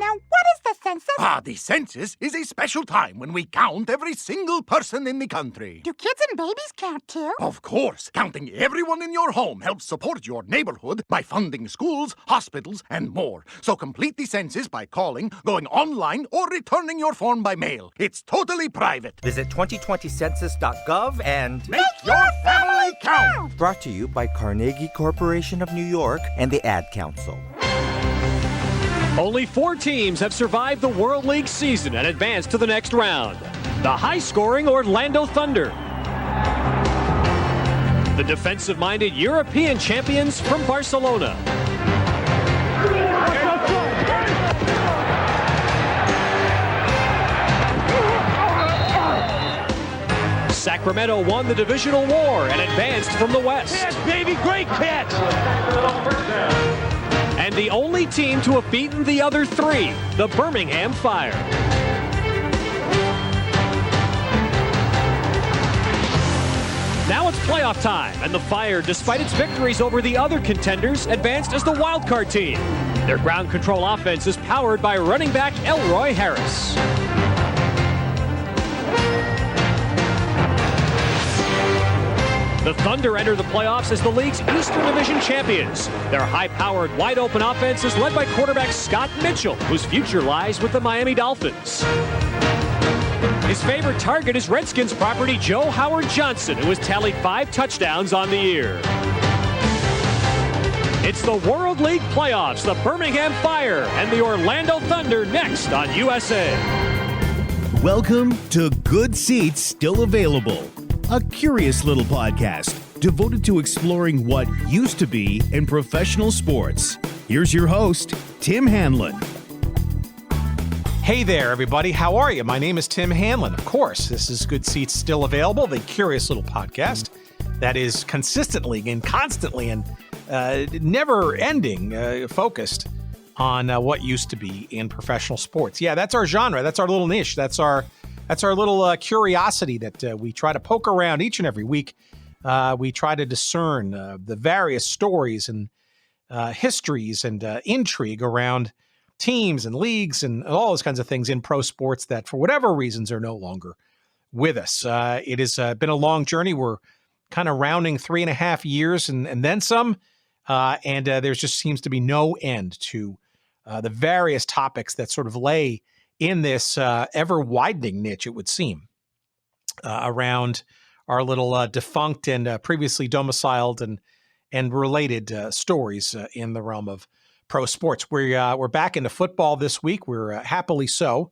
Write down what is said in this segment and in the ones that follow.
Now, what is the census? The census is a special time when we count every single person in the country. Do kids and babies count too? Of course, counting everyone in your home helps support your neighborhood by funding schools, hospitals, and more. So complete the census by calling, going online, or returning your form by mail. It's totally private. Visit 2020census.gov and Make your family count! Brought to you by Carnegie Corporation of New York and the Ad Council. Only 4 teams have survived the World League season and advanced to the next round. The high-scoring Orlando Thunder. The defensive-minded European champions from Barcelona. Sacramento won the divisional war and advanced from the West. Catch, baby, great catch! And the only team to have beaten the other 3, the Birmingham Fire. Now it's playoff time, and the Fire, despite its victories over the other contenders, advanced as the wildcard team. Their ground control offense is powered by running back Elroy Harris. The Thunder enter the playoffs as the league's Eastern Division champions. Their high-powered, wide-open offense is led by quarterback Scott Mitchell, whose future lies with the Miami Dolphins. His favorite target is Redskins property Joe Howard Johnson, who has tallied 5 touchdowns on the year. It's the World League playoffs, the Birmingham Fire and the Orlando Thunder next on USA. Welcome to Good Seats Still Available, a curious little podcast devoted to exploring what used to be in professional sports. Here's your host, Tim Hanlon. Hey there, everybody. How are you? My name is Tim Hanlon. Of course, this is Good Seats Still Available, the curious little podcast that is consistently and constantly and never-ending focused on what used to be in professional sports. Yeah, that's our genre. That's our little niche. That's our little curiosity that we try to poke around each and every week. We try to discern the various stories and histories and intrigue around teams and leagues and all those kinds of things in pro sports that, for whatever reasons, are no longer with us. It has been a long journey. We're kind of rounding 3.5 years and then some. And there just seems to be no end to the various topics that sort of lay in this ever-widening niche, it would seem, around our little defunct and previously domiciled and related stories in the realm of pro sports. We're back into football this week. We're happily so.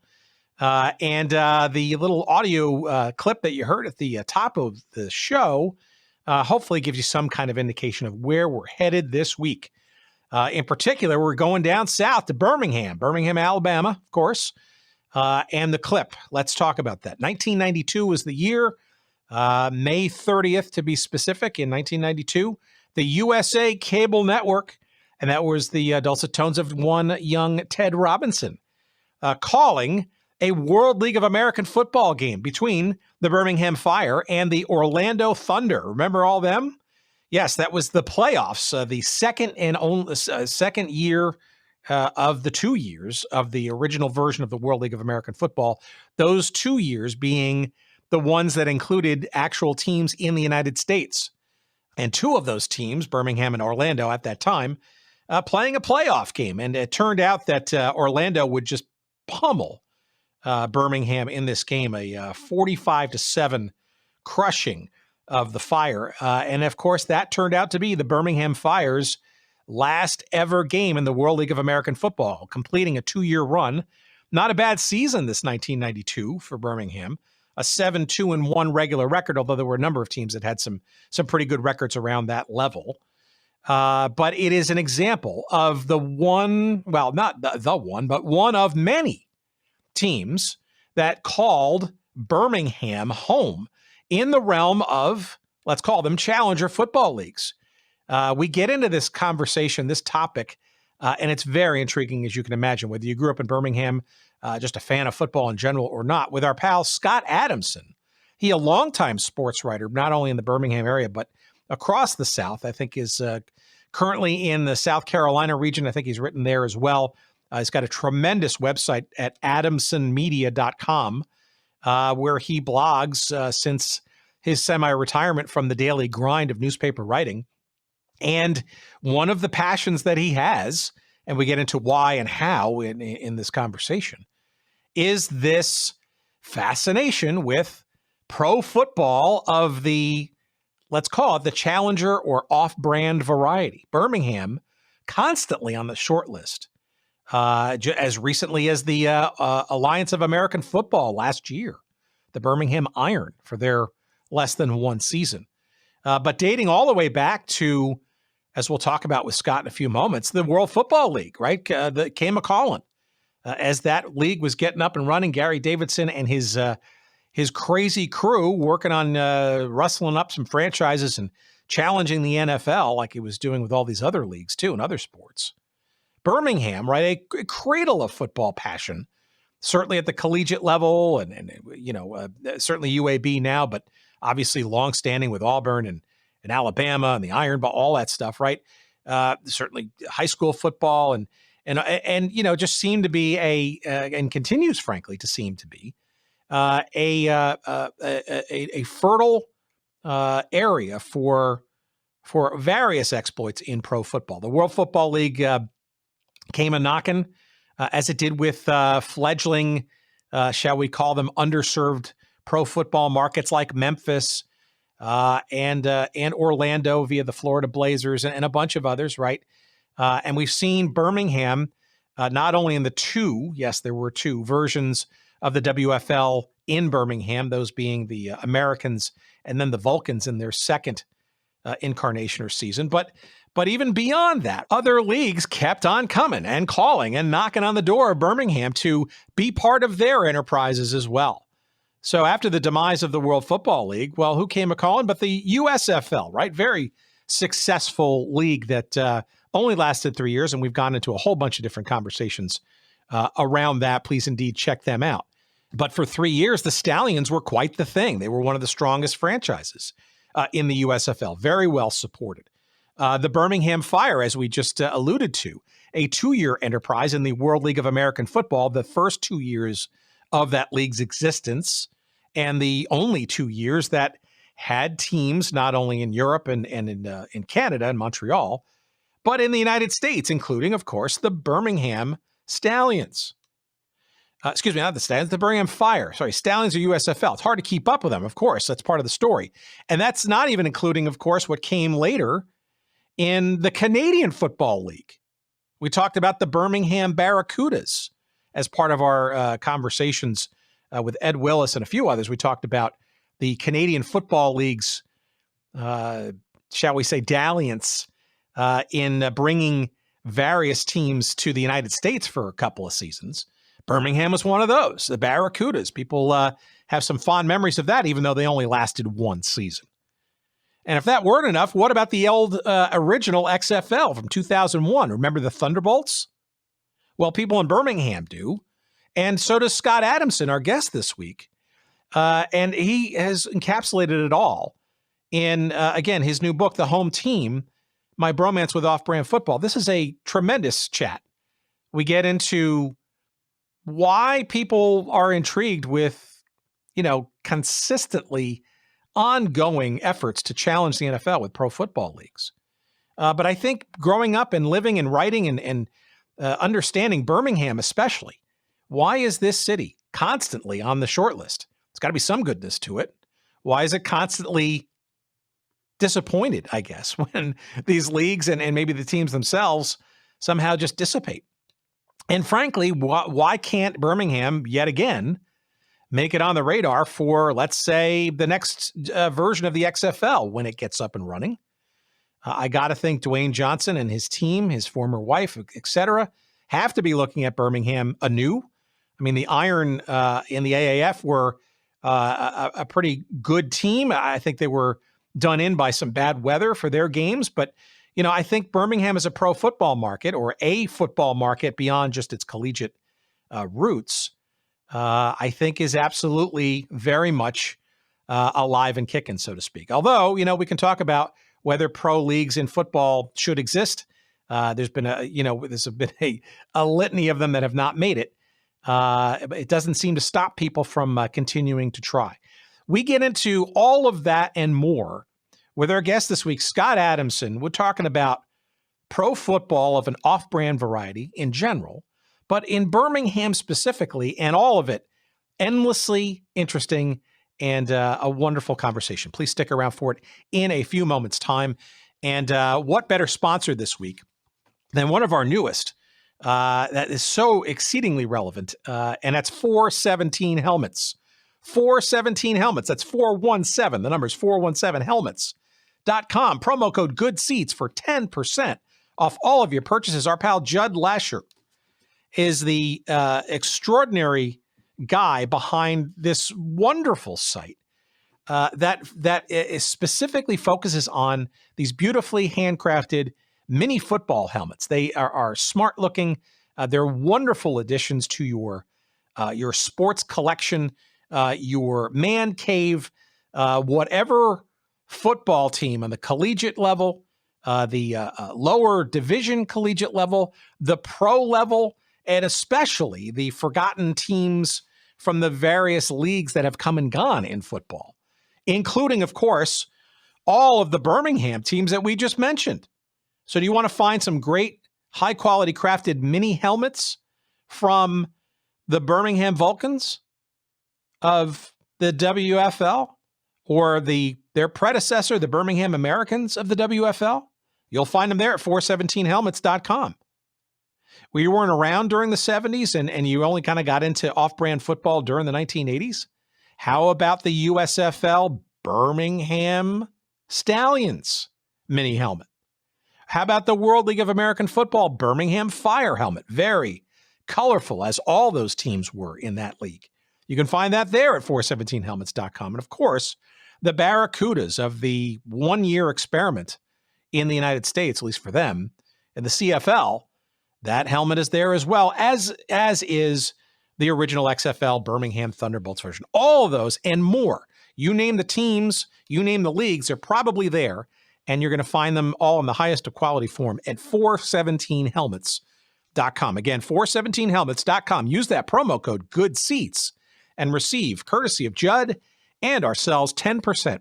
And the little audio clip that you heard at the top of the show hopefully gives you some kind of indication of where we're headed this week. In particular, we're going down south to Birmingham, Alabama, of course. And the clip, let's talk about that. 1992 was the year, May 30th to be specific, in 1992. The USA Cable Network, and that was the dulcet tones of one young Ted Robinson, calling a World League of American football game between the Birmingham Fire and the Orlando Thunder. Remember all them? Yes, that was the playoffs, the second year of the 2 years of the original version of the World League of American Football, those 2 years being the ones that included actual teams in the United States. And 2 of those teams, Birmingham and Orlando at that time, playing a playoff game. And it turned out that Orlando would just pummel Birmingham in this game, a 45-7 crushing of the Fire. And of course, that turned out to be the Birmingham Fire's last ever game in the World League of American Football, completing a 2-year run. Not a bad season, this 1992 for Birmingham. A 7-2-1 regular record, although there were a number of teams that had some pretty good records around that level. But it is an example of the one, well, not the one, but one of many teams that called Birmingham home in the realm of, let's call them, challenger football leagues. We get into this conversation, this topic, and it's very intriguing, as you can imagine, whether you grew up in Birmingham, just a fan of football in general or not, with our pal Scott Adamson. He, a longtime sports writer, not only in the Birmingham area, but across the South. I think is currently in the South Carolina region. I think he's written there as well. He's got a tremendous website at adamsonmedia.com where he blogs since his semi-retirement from the daily grind of newspaper writing. And one of the passions that he has, and we get into why and how in this conversation, is this fascination with pro football of the, let's call it the challenger or off-brand variety. Birmingham constantly on the short list, as recently as the Alliance of American Football last year, the Birmingham Iron for their less than one season. But dating all the way back to, as we'll talk about with Scott in a few moments, the World Football League, right? That came a-calling. As that league was getting up and running, Gary Davidson and his crazy crew working on rustling up some franchises and challenging the NFL like he was doing with all these other leagues too and other sports. Birmingham, right, a cradle of football passion, certainly at the collegiate level and certainly UAB now, but obviously longstanding with Auburn and Alabama and the Iron Bowl, all that stuff, right? Certainly high school football and just seemed to be and continues, frankly, to seem to be a fertile area for various exploits in pro football. The World Football League came a knocking, as it did with fledgling, shall we call them, underserved pro football markets like Memphis and Orlando via the Florida Blazers and a bunch of others, right? And we've seen Birmingham not only in the two, yes, there were two versions of the WFL in Birmingham, those being the Americans and then the Vulcans in their second incarnation or season. But even beyond that, other leagues kept on coming and calling and knocking on the door of Birmingham to be part of their enterprises as well. So after the demise of the World Football League, well, who came a-calling but the USFL, right? Very successful league that only lasted 3 years, and we've gone into a whole bunch of different conversations around that. Please indeed check them out. But for 3 years, the Stallions were quite the thing. They were one of the strongest franchises in the USFL, very well supported. The Birmingham Fire, as we just alluded to, a 2-year enterprise in the World League of American Football, the first 2 years of that league's existence, and the only 2 years that had teams not only in Europe and in Canada and Montreal, but in the United States, including, of course, the Birmingham Stallions. Excuse me, not the Stallions, the Birmingham Fire. Sorry, Stallions are USFL. It's hard to keep up with them, of course. That's part of the story. And that's not even including, of course, what came later in the Canadian Football League. We talked about the Birmingham Barracudas as part of our conversations with Ed Willis and a few others. We talked about the Canadian Football League's, shall we say, dalliance in bringing various teams to the United States for a couple of seasons. Birmingham was one of those, the Barracudas. People have some fond memories of that, even though they only lasted one season. And if that weren't enough, what about the old original XFL from 2001? Remember the Thunderbolts? Well, people in Birmingham do. And so does Scott Adamson, our guest this week. And he has encapsulated it all in, again, his new book, The Home Team, My Bromance with Off-Brand Football. This is a tremendous chat. We get into why people are intrigued with, consistently ongoing efforts to challenge the NFL with pro football leagues. But I think growing up and living and writing and understanding Birmingham especially, why is this city constantly on the short list? It's got to be some goodness to it. Why is it constantly disappointed, I guess, when these leagues and maybe the teams themselves somehow just dissipate? And frankly, why can't Birmingham yet again make it on the radar for, let's say, the next version of the XFL when it gets up and running? I got to think Dwayne Johnson and his team, his former wife, et cetera, have to be looking at Birmingham anew. I mean, the Iron in the AAF were a pretty good team. I think they were done in by some bad weather for their games. But, I think Birmingham is a pro football market or a football market beyond just its collegiate roots. I think is absolutely very much alive and kicking, so to speak. Although, we can talk about whether pro leagues in football should exist. There's been there's been a litany of them that have not made it. It doesn't seem to stop people from continuing to try. We get into all of that and more with our guest this week, Scott Adamson. We're talking about pro football of an off-brand variety in general, but in Birmingham specifically, and all of it endlessly interesting and a wonderful conversation. Please stick around for it in a few moments' time. And what better sponsor this week than one of our newest that is so exceedingly relevant, and that's 417 Helmets. 417 Helmets. That's 417. The number is 417helmets.com. Promo code Good Seats for 10% off all of your purchases. Our pal Judd Lasher is the extraordinary guy behind this wonderful site that is specifically focuses on these beautifully handcrafted mini football helmets. They are smart looking. They're wonderful additions to your sports collection, your man cave, whatever football team on the collegiate level, the lower division collegiate level, the pro level, and especially the forgotten teams from the various leagues that have come and gone in football, including, of course, all of the Birmingham teams that we just mentioned. So do you want to find some great, high-quality crafted mini helmets from the Birmingham Vulcans of the WFL or their predecessor, the Birmingham Americans of the WFL? You'll find them there at 417helmets.com. Well, you weren't around during the 70s and you only kind of got into off-brand football during the 1980s? How about the USFL Birmingham Stallions mini helmet? How about the World League of American Football Birmingham Fire helmet? Very colorful, as all those teams were in that league. You can find that there at 417helmets.com. And of course, the Barracudas of the one-year experiment in the United States, at least for them, in the CFL, that helmet is there as well, as is the original XFL Birmingham Thunderbolts version. All of those and more. You name the teams, you name the leagues, they're probably there, and you're going to find them all in the highest of quality form at 417helmets.com. Again, 417helmets.com. Use that promo code GOODSEATS and receive, courtesy of Judd and ourselves, 10%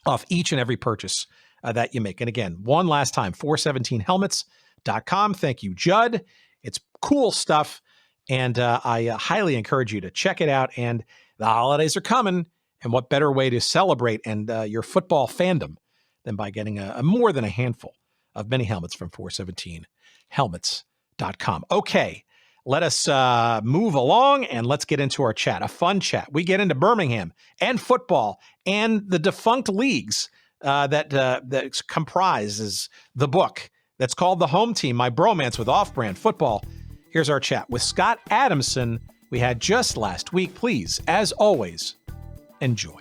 off each and every purchase that you make. And again, one last time, 417helmets.com. Thank you, Judd. It's cool stuff, and I highly encourage you to check it out. And the holidays are coming, and what better way to celebrate and your football fandom than by getting a more than a handful of mini helmets from 417helmets.com. Okay, let us move along and let's get into our chat, a fun chat. We get into Birmingham and football and the defunct leagues that comprises the book that's called The Home Team, My Bromance with Off-Brand Football. Here's our chat with Scott Adamson we had just last week. Please, as always, enjoy.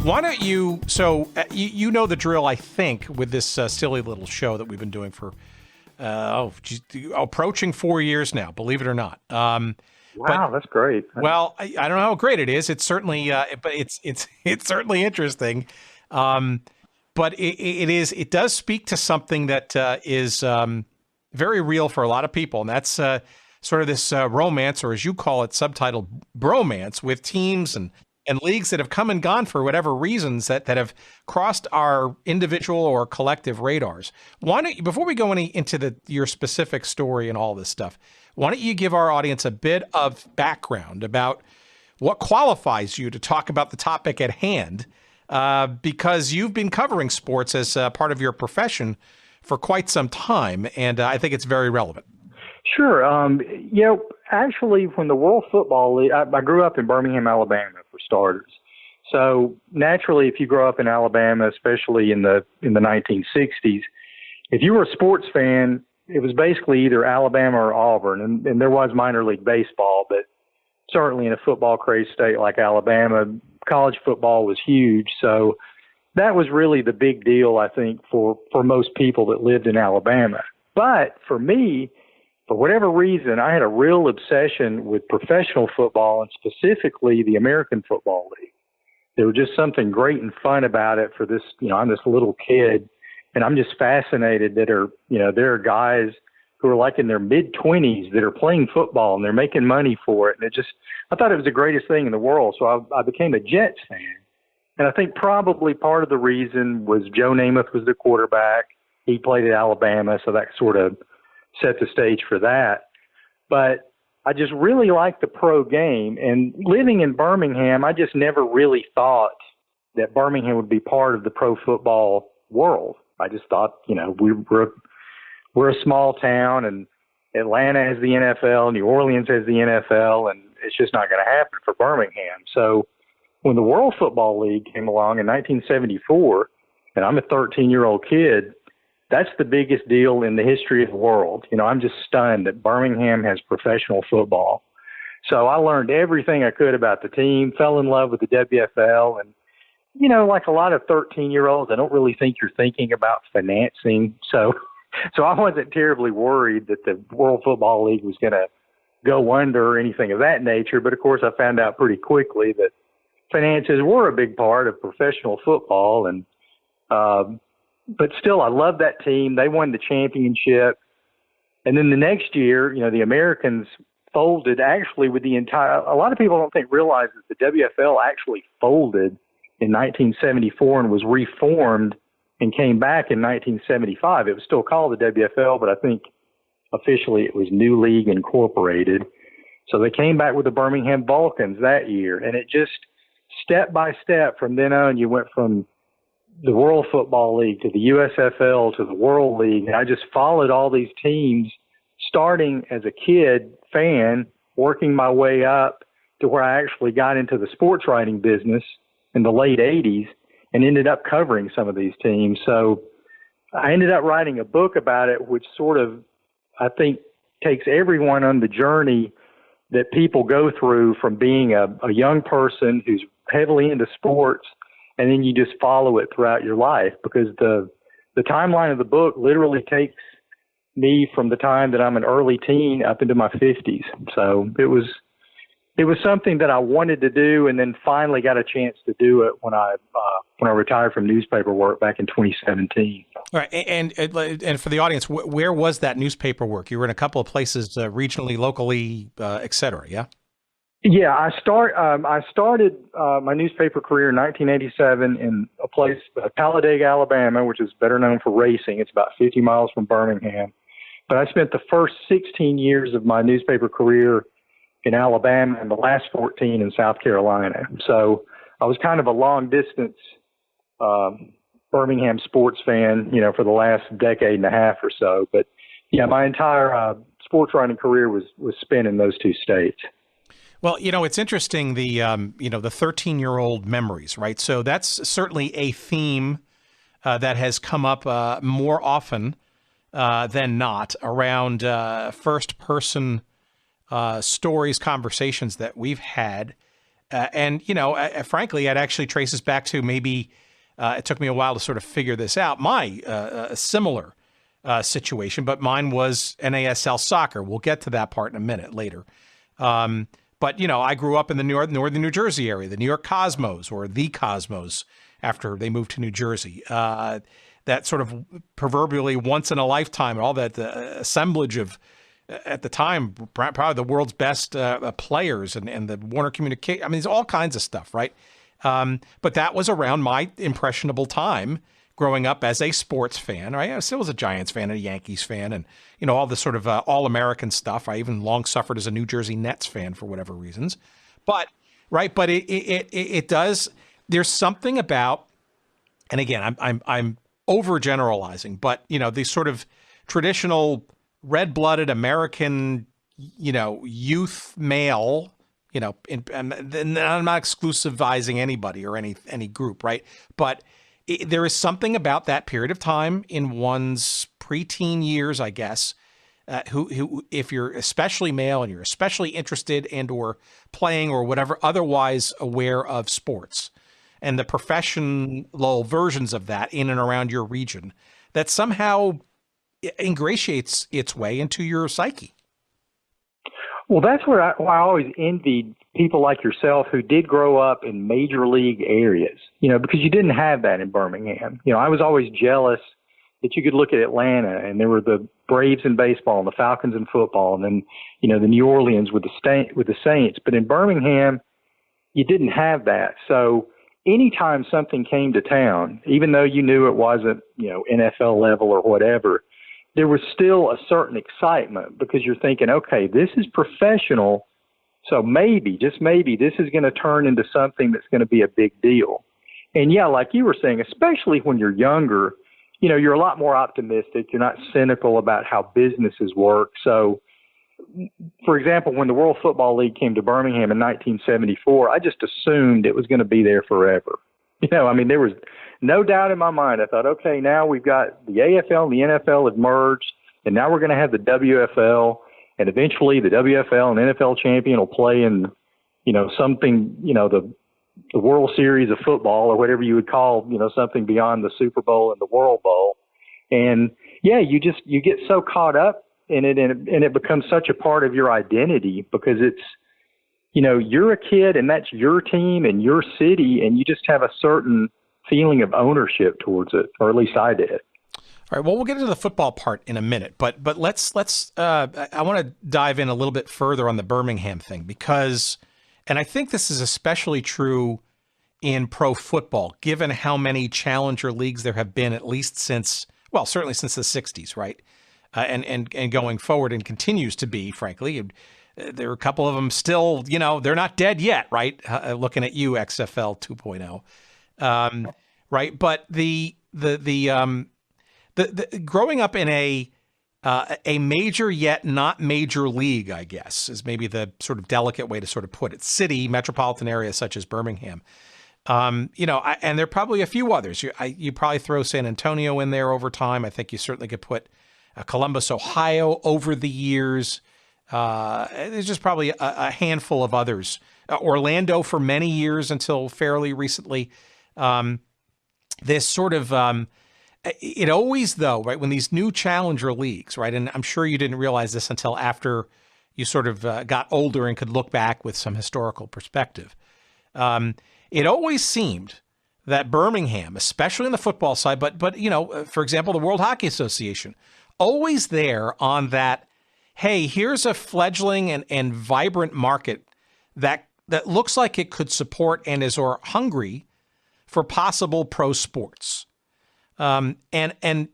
Why don't you, you know the drill, I think, with this silly little show that we've been doing for, approaching 4 years now, believe it or not. Wow, that's great. Well, I don't know how great it is. It's certainly, but it's certainly interesting. But it does speak to something that is very real for a lot of people, and that's sort of this romance, or as you call it, subtitled bromance, with teams and leagues that have come and gone for whatever reasons that have crossed our individual or collective radars. Why don't you, before we go into your specific story and all this stuff, why don't you give our audience a bit of background about what qualifies you to talk about the topic at hand? Because you've been covering sports as part of your profession for quite some time, and I think it's very relevant. Sure. Actually, when the World Football League, I grew up in Birmingham, Alabama, for starters. So naturally, if you grow up in Alabama, especially in the 1960s, if you were a sports fan, it was basically either Alabama or Auburn, and there was minor league baseball, but certainly in a football crazed state like Alabama, college football was huge. So that was really the big deal, I think, for most people that lived in Alabama. But for me, for whatever reason, I had a real obsession with professional football and specifically the American Football League. there was just something great and fun about it for this, I'm this little kid, and I'm just fascinated that there are guys who are like in their mid-20s that are playing football and they're making money for it. And I thought it was the greatest thing in the world. So I became a Jets fan. And I think probably part of the reason was Joe Namath was the quarterback. He played at Alabama, so that sort of set the stage for that. But I just really liked the pro game. And living in Birmingham, I just never really thought that Birmingham would be part of the pro football world. I just thought, we're a small town, and Atlanta has the NFL, New Orleans has the NFL, and it's just not going to happen for Birmingham. So when the World Football League came along in 1974, and I'm a 13-year-old kid, that's the biggest deal in the history of the world. I'm just stunned that Birmingham has professional football. So I learned everything I could about the team, fell in love with the WFL, and, like a lot of 13-year-olds, I don't really think you're thinking about financing. So I wasn't terribly worried that the World Football League was going to go under or anything of that nature. But, of course, I found out pretty quickly that finances were a big part of professional football. And but still, I love that team. They won the championship. And then the next year, the Americans folded actually with the entire – a lot of people don't realize that the WFL actually folded in 1974 and was reformed and came back in 1975. It was still called the WFL, but I think officially it was New League Incorporated. So they came back with the Birmingham Vulcans that year. And it just, step by step from then on, you went from the World Football League to the USFL to the World League. And I just followed all these teams, starting as a kid fan, working my way up to where I actually got into the sports writing business in the late 80s. And ended up covering some of these teams. So I ended up writing a book about it, which sort of, I think, takes everyone on the journey that people go through from being a young person who's heavily into sports, and then you just follow it throughout your life, because the timeline of the book literally takes me from the time that I'm an early teen up into my 50s. So it was something that I wanted to do, and then finally got a chance to do it when I retired from newspaper work back in 2017. All right, and for the audience, where was that newspaper work? You were in a couple of places, regionally, locally, et cetera. Yeah. Yeah, I started my newspaper career in 1987 in a place, Talladega, Alabama, which is better known for racing. It's about 50 miles from Birmingham. But I spent the first 16 years of my newspaper career in Alabama and the last 14 in South Carolina. So I was kind of a long distance Birmingham sports fan, for the last decade and a half or so. But yeah, my entire sports writing career was spent in those two states. Well, it's interesting, the 13-year-old memories, right? So that's certainly a theme that has come up more often than not around first-person stories, conversations that we've had. And frankly, it actually traces back to maybe it took me a while to sort of figure this out. My similar situation, but mine was NASL soccer. We'll get to that part in a minute later. But, I grew up in the northern New Jersey area, the New York Cosmos, or the Cosmos, after they moved to New Jersey. That sort of proverbially once in a lifetime, all that assemblage of, at the time, probably the world's best players and the Warner Communication. I mean, there's all kinds of stuff, right? But that was around my impressionable time growing up as a sports fan, right? I still was a Giants fan and a Yankees fan and, all the sort of all-American stuff. I even long suffered as a New Jersey Nets fan for whatever reasons. But, right, but it does, there's something about, and again, I'm overgeneralizing, but, these sort of traditional red-blooded American, youth male, and I'm not exclusivizing anybody or any group, right? But there is something about that period of time in one's preteen years, I guess, who, if you're especially male and you're especially interested and or playing or whatever, otherwise aware of sports and the professional versions of that in and around your region, that somehow ingratiates its way into your psyche. Well, that's why I always envied people like yourself who did grow up in major league areas, because you didn't have that in Birmingham. I was always jealous that you could look at Atlanta and there were the Braves in baseball and the Falcons in football and then, the New Orleans with the Saints. But in Birmingham, you didn't have that. So anytime something came to town, even though you knew it wasn't, NFL level or whatever, there was still a certain excitement because you're thinking, okay, this is professional. So maybe, just maybe, this is going to turn into something that's going to be a big deal. And yeah, like you were saying, especially when you're younger, you're a lot more optimistic. You're not cynical about how businesses work. So, for example, when the World Football League came to Birmingham in 1974, I just assumed it was going to be there forever. There was no doubt in my mind. I thought, okay, now we've got the AFL and the NFL have merged, and now we're going to have the WFL, and eventually the WFL and NFL champion will play in, something, the World Series of football or whatever you would call, something beyond the Super Bowl and the World Bowl. And yeah, you get so caught up in it and it becomes such a part of your identity because it's, you're a kid and that's your team and your city and you just have a certain feeling of ownership towards it, or at least I did. All right. Well, we'll get into the football part in a minute, but let's I want to dive in a little bit further on the Birmingham thing because, and I think this is especially true in pro football, given how many challenger leagues there have been, at least since, well, certainly since the 60s, right? And going forward and continues to be, frankly. There are a couple of them still, they're not dead yet, right? Looking at you, XFL 2.0. Right. But the growing up in a major yet not major league, I guess, is maybe the sort of delicate way to sort of put it. City, metropolitan areas such as Birmingham, and there are probably a few others. You probably throw San Antonio in there over time. I think you certainly could put Columbus, Ohio over the years. There's just probably a handful of others. Orlando for many years until fairly recently. This sort of it always, though, right, when these new challenger leagues, right, and I'm sure you didn't realize this until after you sort of got older and could look back with some historical perspective. It always seemed that Birmingham, especially on the football side, but for example, the World Hockey Association, always there on that, hey, here's a fledgling and vibrant market that looks like it could support and is or hungry for possible pro sports. And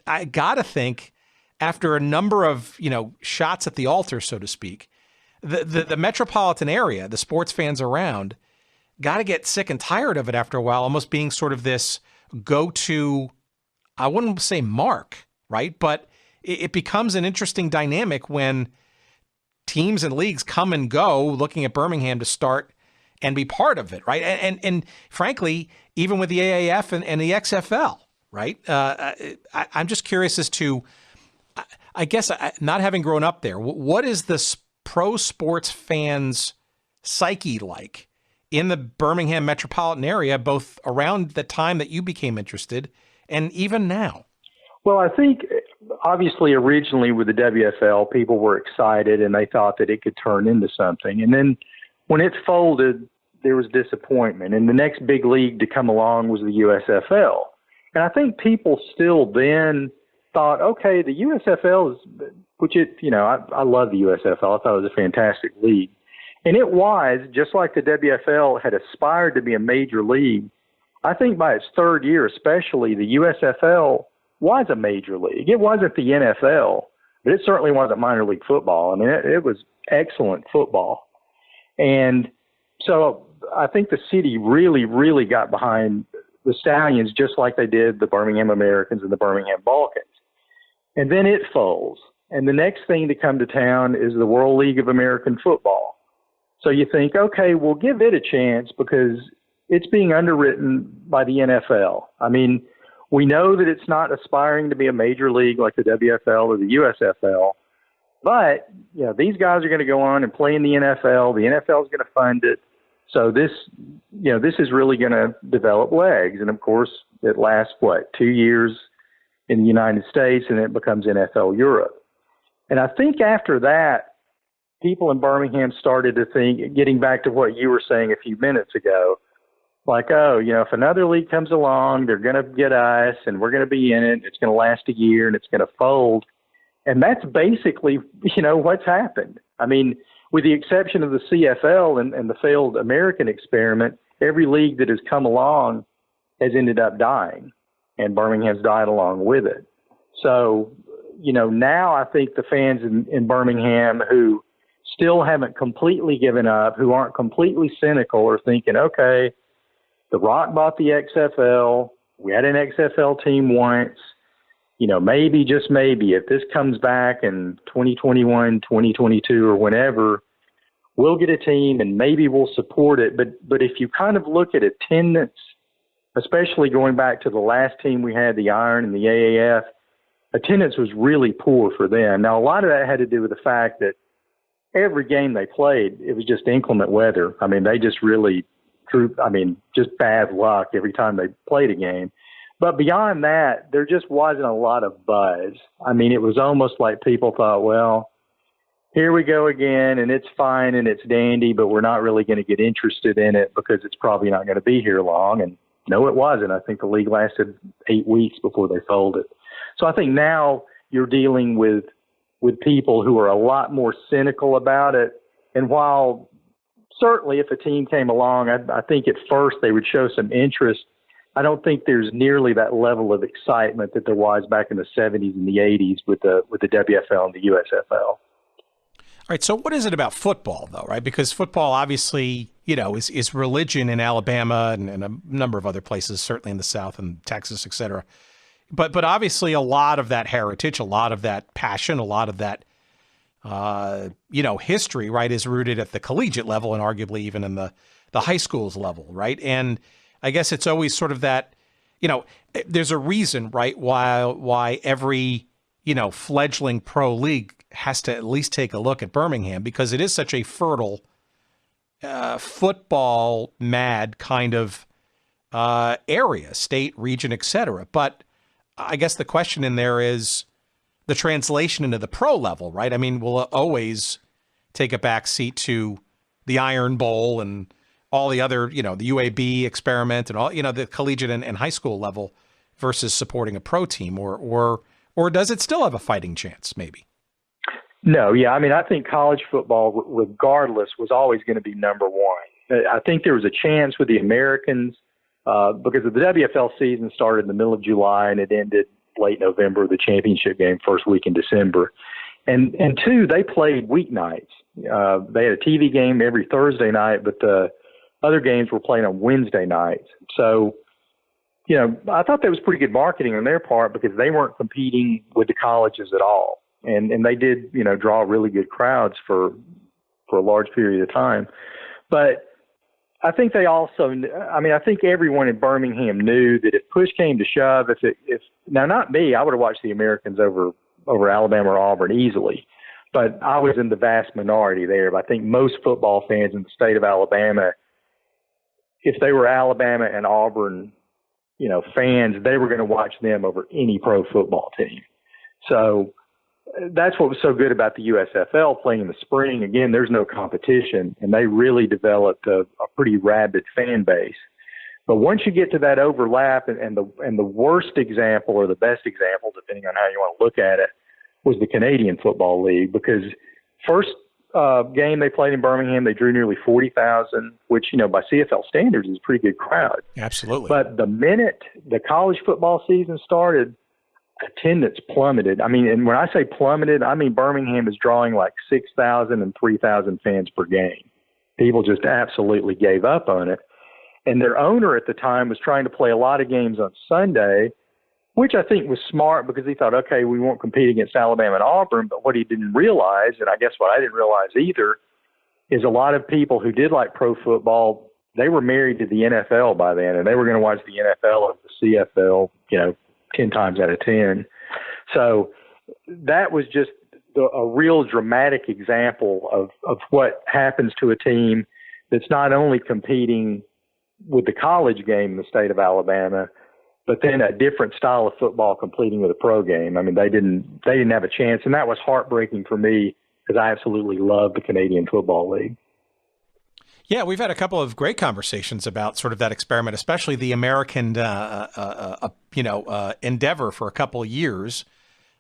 I got to think, after a number of, shots at the altar, so to speak, the metropolitan area, the sports fans around, got to get sick and tired of it after a while, almost being sort of this go-to, I wouldn't say mark, right? But it becomes an interesting dynamic when teams and leagues come and go looking at Birmingham to start and be part of it, right? And frankly, even with the AAF and the XFL, right? I'm just curious as to, I guess, not having grown up there, what is this pro sports fans' psyche like in the Birmingham metropolitan area, both around the time that you became interested and even now? Well, I think obviously originally with the WFL, people were excited and they thought that it could turn into something. And then when it folded, there was disappointment. And the next big league to come along was the USFL. And I think people still then thought, okay, the USFL is, which it, I love the USFL. I thought it was a fantastic league. And it was, just like the WFL had aspired to be a major league. I think by its third year, especially, the USFL was a major league. It wasn't the NFL, but it certainly wasn't minor league football. I mean, it was excellent football. And so I think the city really, really got behind the Stallions, just like they did the Birmingham Americans and the Birmingham Vulcans. And then it folds. And the next thing to come to town is the World League of American Football. So you think, okay, we'll give it a chance because it's being underwritten by the NFL. I mean, we know that it's not aspiring to be a major league like the WFL or the USFL, but these guys are going to go on and play in the NFL. The NFL is going to fund it. So this is really going to develop legs. And of course, it lasts 2 years in the United States, and it becomes NFL Europe. And I think after that, people in Birmingham started to think, getting back to what you were saying a few minutes ago, like, oh, if another league comes along, they're going to get us and we're going to be in it. It's going to last a year and it's going to fold. And that's basically, what's happened. I mean, with the exception of the CFL and the failed American experiment, every league that has come along has ended up dying, and Birmingham's died along with it. So, now I think the fans in Birmingham who still haven't completely given up, who aren't completely cynical, are thinking, okay, The Rock bought the XFL. We had an XFL team once. Maybe, just maybe, if this comes back in 2021, 2022, or whenever, we'll get a team and maybe we'll support it. But if you kind of look at attendance, especially going back to the last team we had, the Iron and the AAF, attendance was really poor for them. Now, a lot of that had to do with the fact that every game they played, it was just inclement weather. I mean, they just really just bad luck every time they played a game. But beyond that, there just wasn't a lot of buzz. I mean, it was almost like people thought, well, here we go again, and it's fine and it's dandy, but we're not really going to get interested in it because it's probably not going to be here long. And no, it wasn't. I think the league lasted 8 weeks before they folded. So I think now you're dealing with people who are a lot more cynical about it. And while certainly if a team came along, I think at first they would show some interest, I don't think there's nearly that level of excitement that there was back in the 70s and the 80s with the WFL and the USFL. All right, so what is it about football, though, right? Because football obviously, is religion in Alabama and a number of other places, certainly in the South and Texas, et cetera. But obviously a lot of that heritage, a lot of that passion, a lot of that, history, right, is rooted at the collegiate level and arguably even in the high schools level, right? And I guess it's always sort of that, there's a reason, right, why every, fledgling pro league has to at least take a look at Birmingham, because it is such a fertile football mad kind of area, state, region, et cetera. But I guess the question in there is the translation into the pro level, right? I mean, we'll always take a back seat to the Iron Bowl and all the other, the UAB experiment and all, the collegiate and high school level versus supporting a pro team, or does it still have a fighting chance, maybe? No, yeah. I mean, I think college football, regardless, was always going to be number one. I think there was a chance with the Americans because the WFL season started in the middle of July and it ended late November, the championship game, first week in December. And two, they played weeknights. They had a TV game every Thursday night, but the other games were played on Wednesday nights. So, I thought that was pretty good marketing on their part because they weren't competing with the colleges at all. And they did, draw really good crowds for a large period of time. But I think they also, I think everyone in Birmingham knew that if push came to shove, now not me, I would have watched the Americans over Alabama or Auburn easily. But I was in the vast minority there. But I think most football fans in the state of Alabama, if they were Alabama and Auburn, fans, they were going to watch them over any pro football team. So that's what was so good about the USFL playing in the spring. Again, there's no competition, and they really developed a pretty rabid fan base. But once you get to that overlap, and the worst example or the best example, depending on how you want to look at it, was the Canadian Football League, because first game they played in Birmingham, they drew nearly 40,000, which, by CFL standards is a pretty good crowd. Absolutely. But the minute the college football season started, attendance plummeted. I mean, and when I say plummeted, I mean Birmingham is drawing like 6,000 and 3,000 fans per game. People just absolutely gave up on it. And their owner at the time was trying to play a lot of games on Sunday, which I think was smart because he thought, okay, we won't compete against Alabama and Auburn. But what he didn't realize, and I guess what I didn't realize either, is a lot of people who did like pro football, they were married to the NFL by then, and they were going to watch the NFL or the CFL, 10 times out of 10. So that was just a real dramatic example of what happens to a team that's not only competing with the college game in the state of Alabama, but then a different style of football competing with a pro game. I mean, they didn't have a chance, and that was heartbreaking for me because I absolutely love the Canadian Football League. Yeah, we've had a couple of great conversations about sort of that experiment, especially the American, endeavor for a couple of years.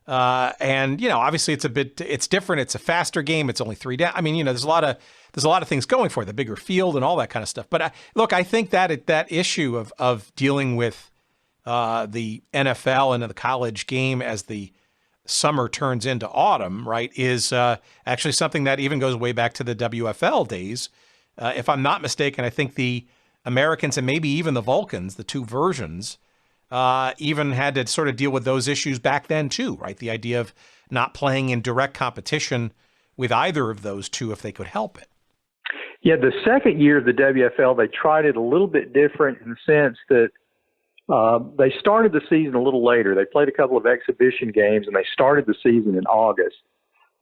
And obviously it's different. It's a faster game. It's only 3 down. I mean, there's a lot of things going for it, the bigger field and all that kind of stuff. But look, I think that issue of dealing with the NFL and the college game as the summer turns into autumn, right, is actually something that even goes way back to the WFL days. If I'm not mistaken, I think the Americans and maybe even the Vulcans, the two versions, even had to sort of deal with those issues back then too, right? The idea of not playing in direct competition with either of those two if they could help it. Yeah, the second year of the WFL, they tried it a little bit different in the sense that they started the season a little later. They played a couple of exhibition games, and they started the season in August.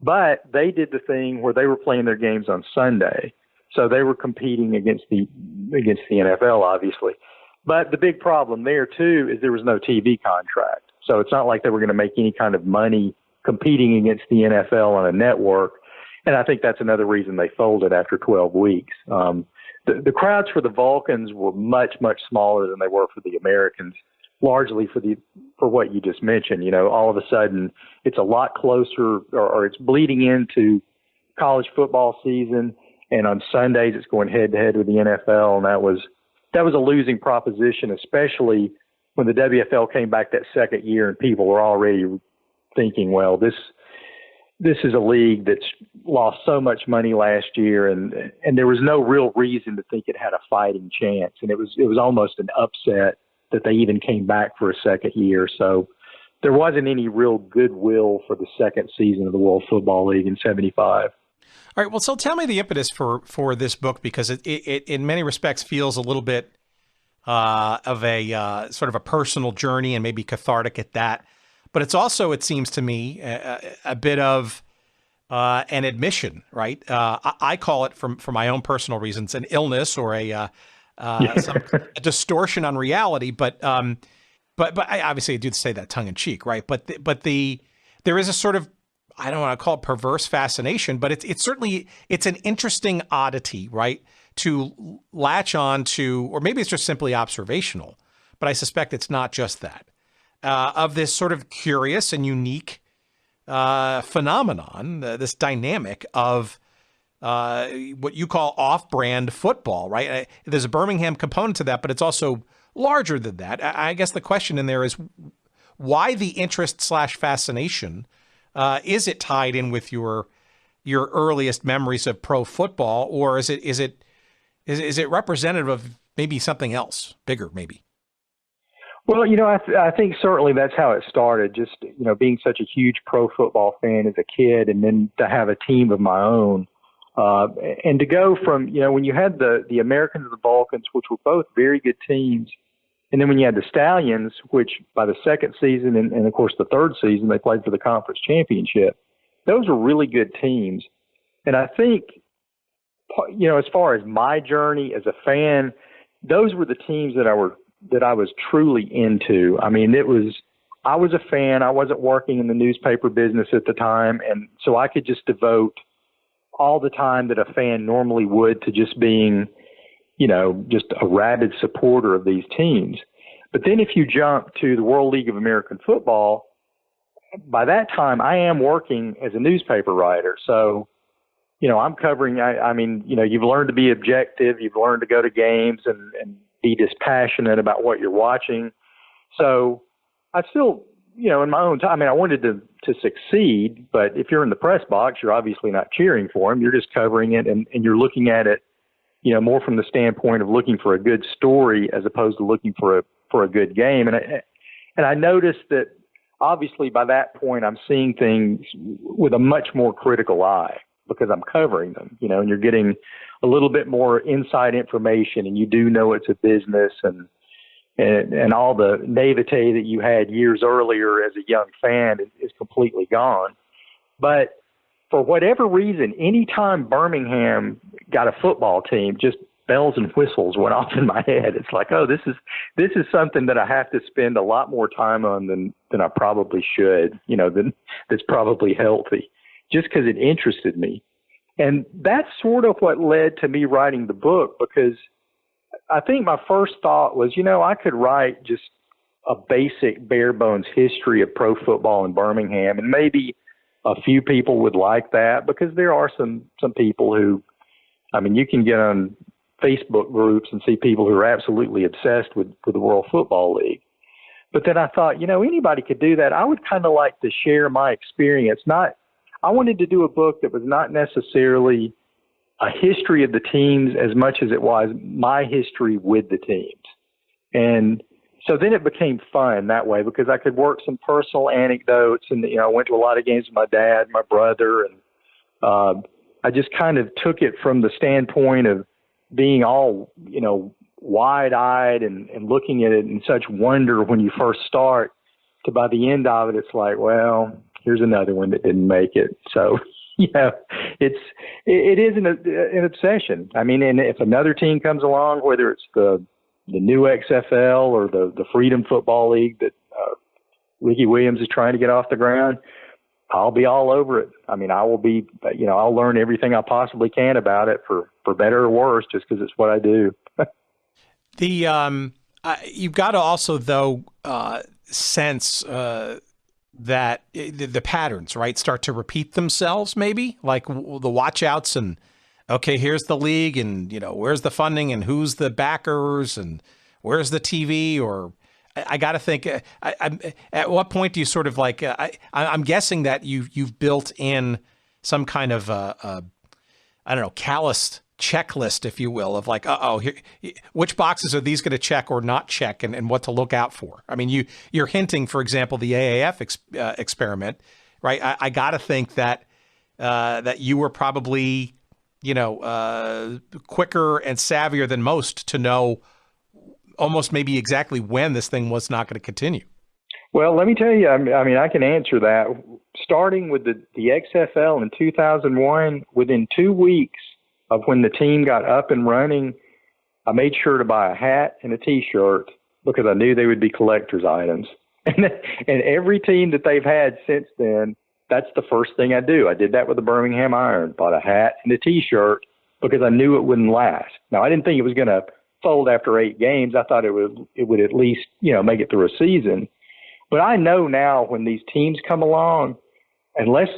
But they did the thing where they were playing their games on Sunday. So they were competing against the NFL, obviously. But the big problem there, too, is there was no TV contract. So it's not like they were going to make any kind of money competing against the NFL on a network. And I think that's another reason they folded after 12 weeks. The crowds for the Vulcans were much, much smaller than they were for the Americans, largely for what you just mentioned. All of a sudden it's a lot closer, or it's bleeding into college football season. And on Sundays, it's going head-to-head with the NFL, and that was a losing proposition, especially when the WFL came back that second year and people were already thinking, well, this is a league that's lost so much money last year, and there was no real reason to think it had a fighting chance, and it was almost an upset that they even came back for a second year. So there wasn't any real goodwill for the second season of the World Football League in '75. All right. Well, so tell me the impetus for this book, because it in many respects feels a little bit of a sort of a personal journey and maybe cathartic at that. But it's also, it seems to me, a bit of an admission, right? I call it, for my own personal reasons, an illness or a distortion on reality. But I obviously do say that tongue in cheek, right? But there is a sort of, I don't want to call it perverse fascination, but it's certainly an interesting oddity, right? To latch on to, or maybe it's just simply observational, but I suspect it's not just that, of this sort of curious and unique phenomenon, this dynamic of what you call off-brand football, right? There's a Birmingham component to that, but it's also larger than that. I guess the question in there is why the interest / fascination. Is it tied in with your earliest memories of pro football, or is it representative of maybe something else, bigger maybe? Well, I think certainly that's how it started. Just being such a huge pro football fan as a kid, and then to have a team of my own, and to go from when you had the Americans and the Vulcans, which were both very good teams. And then when you had the Stallions, which by the second season and of course the third season, they played for the conference championship, those were really good teams. And I think, as far as my journey as a fan, those were the teams that I was truly into. I mean, I was a fan. I wasn't working in the newspaper business at the time. And so I could just devote all the time that a fan normally would to just being just a rabid supporter of these teams. But then if you jump to the World League of American Football, by that time I am working as a newspaper writer. So, I'm covering, you've learned to be objective. You've learned to go to games and be dispassionate about what you're watching. So I still, in my own time, I wanted to succeed, but if you're in the press box, you're obviously not cheering for them. You're just covering it and you're looking at it more from the standpoint of looking for a good story as opposed to looking for a good game. And I noticed that obviously by that point I'm seeing things with a much more critical eye because I'm covering them, and you're getting a little bit more inside information, and you do know it's a business, and all the naivete that you had years earlier as a young fan is completely gone. But for whatever reason, anytime Birmingham got a football team, just bells and whistles went off in my head. It's like, oh, this is something that I have to spend a lot more time on than I probably should, that's probably healthy. just because it interested me. And that's sort of what led to me writing the book, because I think my first thought was, I could write just a basic bare bones history of pro football in Birmingham, and maybe a few people would like that, because there are some people who, you can get on Facebook groups and see people who are absolutely obsessed with the World Football League. But then I thought, anybody could do that. I would kind of like to share my experience. I wanted to do a book that was not necessarily a history of the teams as much as it was my history with the teams. And so then it became fun that way, because I could work some personal anecdotes, and I went to a lot of games with my dad, my brother, and I just kind of took it from the standpoint of being all, wide-eyed and looking at it in such wonder when you first start, to by the end of it, it's like, well, here's another one that didn't make it. So, it is an obsession. And if another team comes along, whether it's the new XFL or the Freedom Football League that Ricky Williams is trying to get off the ground, I'll be all over it. I will be, I'll learn everything I possibly can about it, for better or worse, just because it's what I do. You've got to also, though, sense that the patterns, right, start to repeat themselves, maybe, like the watch-outs and, okay, here's the league, and, where's the funding, and who's the backers, and where's the TV, or I got to think, at what point do you sort of like, I'm guessing that you've built in some kind of, calloused checklist, if you will, of like, here, which boxes are these going to check or not check, and what to look out for? You're hinting, for example, the AAF experiment, right? I got to think that you were probably, quicker and savvier than most to know almost maybe exactly when this thing was not going to continue. Well, let me tell you, I can answer that. Starting with the XFL in 2001, within 2 weeks of when the team got up and running, I made sure to buy a hat and a T-shirt, because I knew they would be collector's items. And every team that they've had since then, that's the first thing I do. I did that with the Birmingham Iron, bought a hat and a T-shirt, because I knew it wouldn't last. Now, I didn't think it was going to fold after 8 games. I thought it would at least, make it through a season. But I know now when these teams come along, unless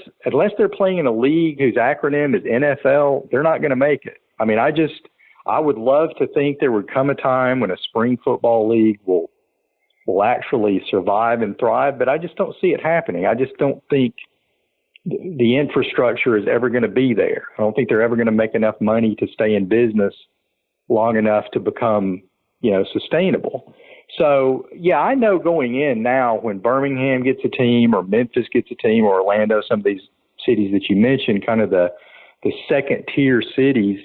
they're playing in a league whose acronym is NFL, they're not going to make it. I would love to think there would come a time when a spring football league will actually survive and thrive, but I just don't see it happening. I just don't think the infrastructure is ever going to be there. I don't think they're ever going to make enough money to stay in business long enough to become, sustainable. So, I know going in now, when Birmingham gets a team, or Memphis gets a team, or Orlando, some of these cities that you mentioned, kind of the second tier cities,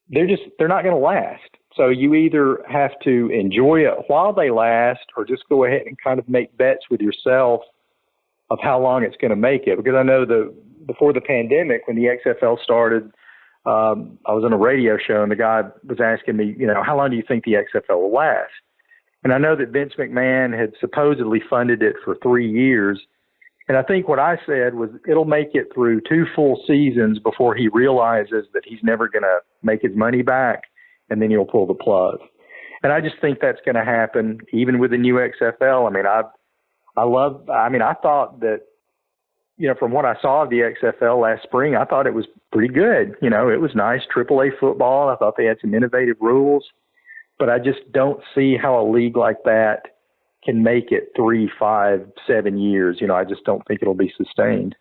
they're not going to last. So you either have to enjoy it while they last, or just go ahead and kind of make bets with yourself of how long it's going to make it. Because I know before the pandemic, when the XFL started, I was on a radio show, and the guy was asking me, how long do you think the XFL will last? And I know that Vince McMahon had supposedly funded it for 3 years. And I think what I said was it'll make it through 2 full seasons before he realizes that he's never going to make his money back, and then he'll pull the plug. And I just think that's going to happen even with the new XFL. I thought that, from what I saw of the XFL last spring, I thought it was pretty good. It was nice AAA football. I thought they had some innovative rules. But I just don't see how a league like that can make it 3, 5, 7 years. I just don't think it'll be sustained.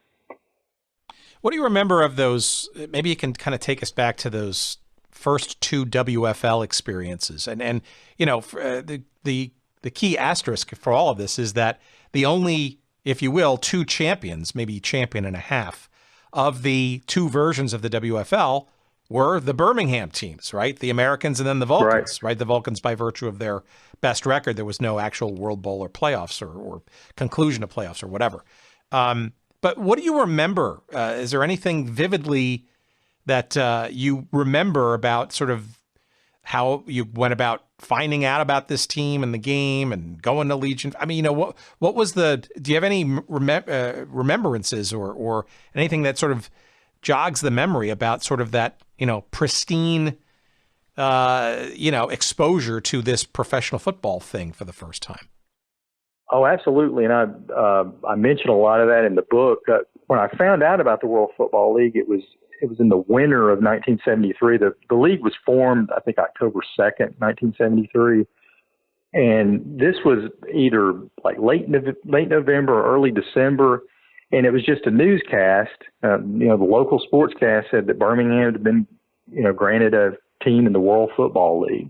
What do you remember of those? Maybe you can kind of take us back to those first 2 WFL experiences. And the key asterisk for all of this is that the only, if you will, 2 champions, maybe champion and a half, of the 2 versions of the WFL were the Birmingham teams, right? The Americans and then the Vulcans, right? The Vulcans, by virtue of their best record, there was no actual World Bowl or playoffs or conclusion of playoffs or whatever. But what do you remember? Is there anything vividly that you remember about sort of how you went about finding out about this team and the game and going to Legion? I mean, what was do you have any remembrances or anything that sort of jogs the memory about sort of that, pristine, exposure to this professional football thing for the first time? Oh, absolutely. And I mentioned a lot of that in the book. When I found out about the World Football League, it was in the winter of 1973. The league was formed, I think, October 2nd, 1973. And this was either like late November or early December. And it was just a newscast. The local sportscast said that Birmingham had been, granted a team in the World Football League.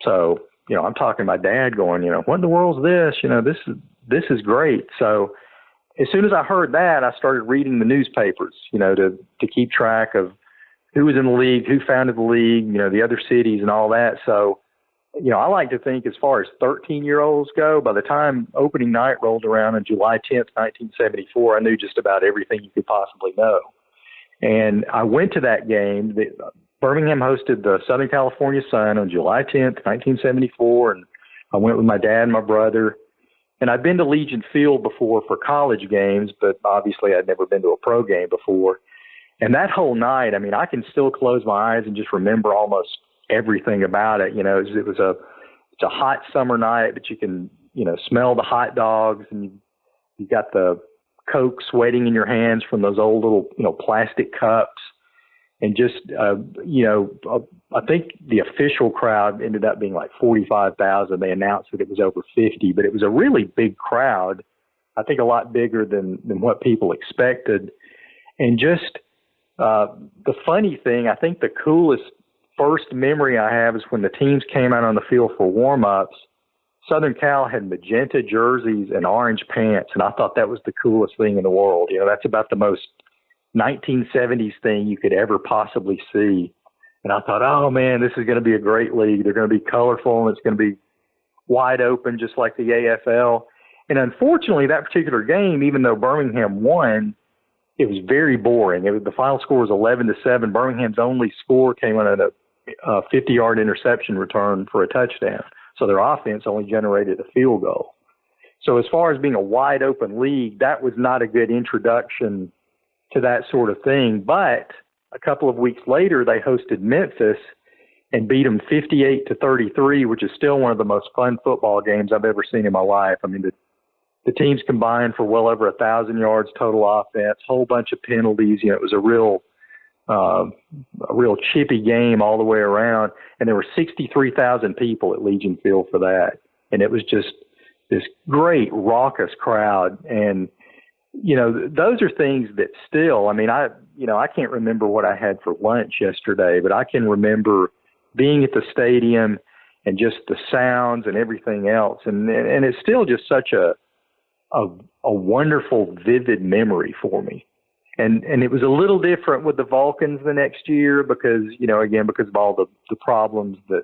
So, I'm talking to my dad going, what in the world's this? This is great. So as soon as I heard that, I started reading the newspapers, to keep track of who was in the league, who founded the league, the other cities and all that. So, I like to think as far as 13-year-olds go, by the time opening night rolled around on July 10th, 1974, I knew just about everything you could possibly know. And I went to that game. Birmingham hosted the Southern California Sun on July 10th, 1974, and I went with my dad and my brother. And I'd been to Legion Field before for college games, but obviously I'd never been to a pro game before. And that whole night, I can still close my eyes and just remember almost everything about it. It's a hot summer night, but you can, smell the hot dogs, and you got the Coke sweating in your hands from those old little, plastic cups. And just, I think the official crowd ended up being like 45,000. They announced that it was over 50, but it was a really big crowd. I think a lot bigger than what people expected. And just the funny thing, I think the coolest first memory I have is when the teams came out on the field for warm-ups. Southern Cal had magenta jerseys and orange pants, and I thought that was the coolest thing in the world. That's about the most 1970s thing you could ever possibly see. And I thought, oh man, this is going to be a great league. They're going to be colorful, and it's going to be wide open, just like the AFL. And unfortunately, that particular game, even though Birmingham won, it was very boring. The final score was 11-7. Birmingham's only score came on a 50-yard interception return for a touchdown. So their offense only generated a field goal. So as far as being a wide open league, that was not a good introduction to that sort of thing. But a couple of weeks later, they hosted Memphis and beat them 58-33, which is still one of the most fun football games I've ever seen in my life. The teams combined for well over 1,000 yards total offense, whole bunch of penalties. It was a real chippy game all the way around. And there were 63,000 people at Legion Field for that. And it was just this great raucous crowd. And those are things that still, I can't remember what I had for lunch yesterday, but I can remember being at the stadium and just the sounds and everything else. And it's still just such a wonderful, vivid memory for me. And it was a little different with the Vulcans the next year because, because of all the problems that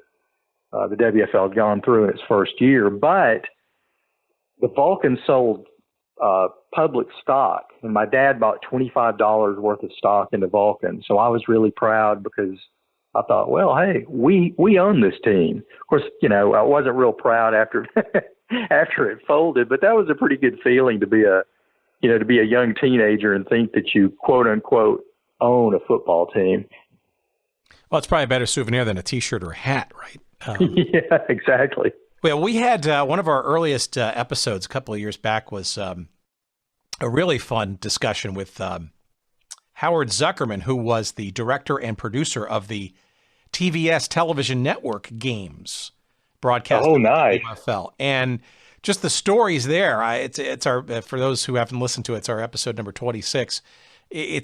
the WFL had gone through in its first year. But the Vulcans sold public stock, and my dad bought $25 worth of stock in the Vulcans. So I was really proud because I thought, well, hey, we own this team. Of course, I wasn't real proud after after it folded, but that was a pretty good feeling to be a young teenager and think that you quote unquote own a football team. Well, it's probably a better souvenir than a T-shirt or a hat, right? Yeah, exactly. Well, we had one of our earliest episodes a couple of years back was a really fun discussion with Howard Zuckerman, who was the director and producer of the TVS television network games broadcast. Oh, nice. USFL. And just the stories there. It's our, for those who haven't listened to it, it's our episode number 26. There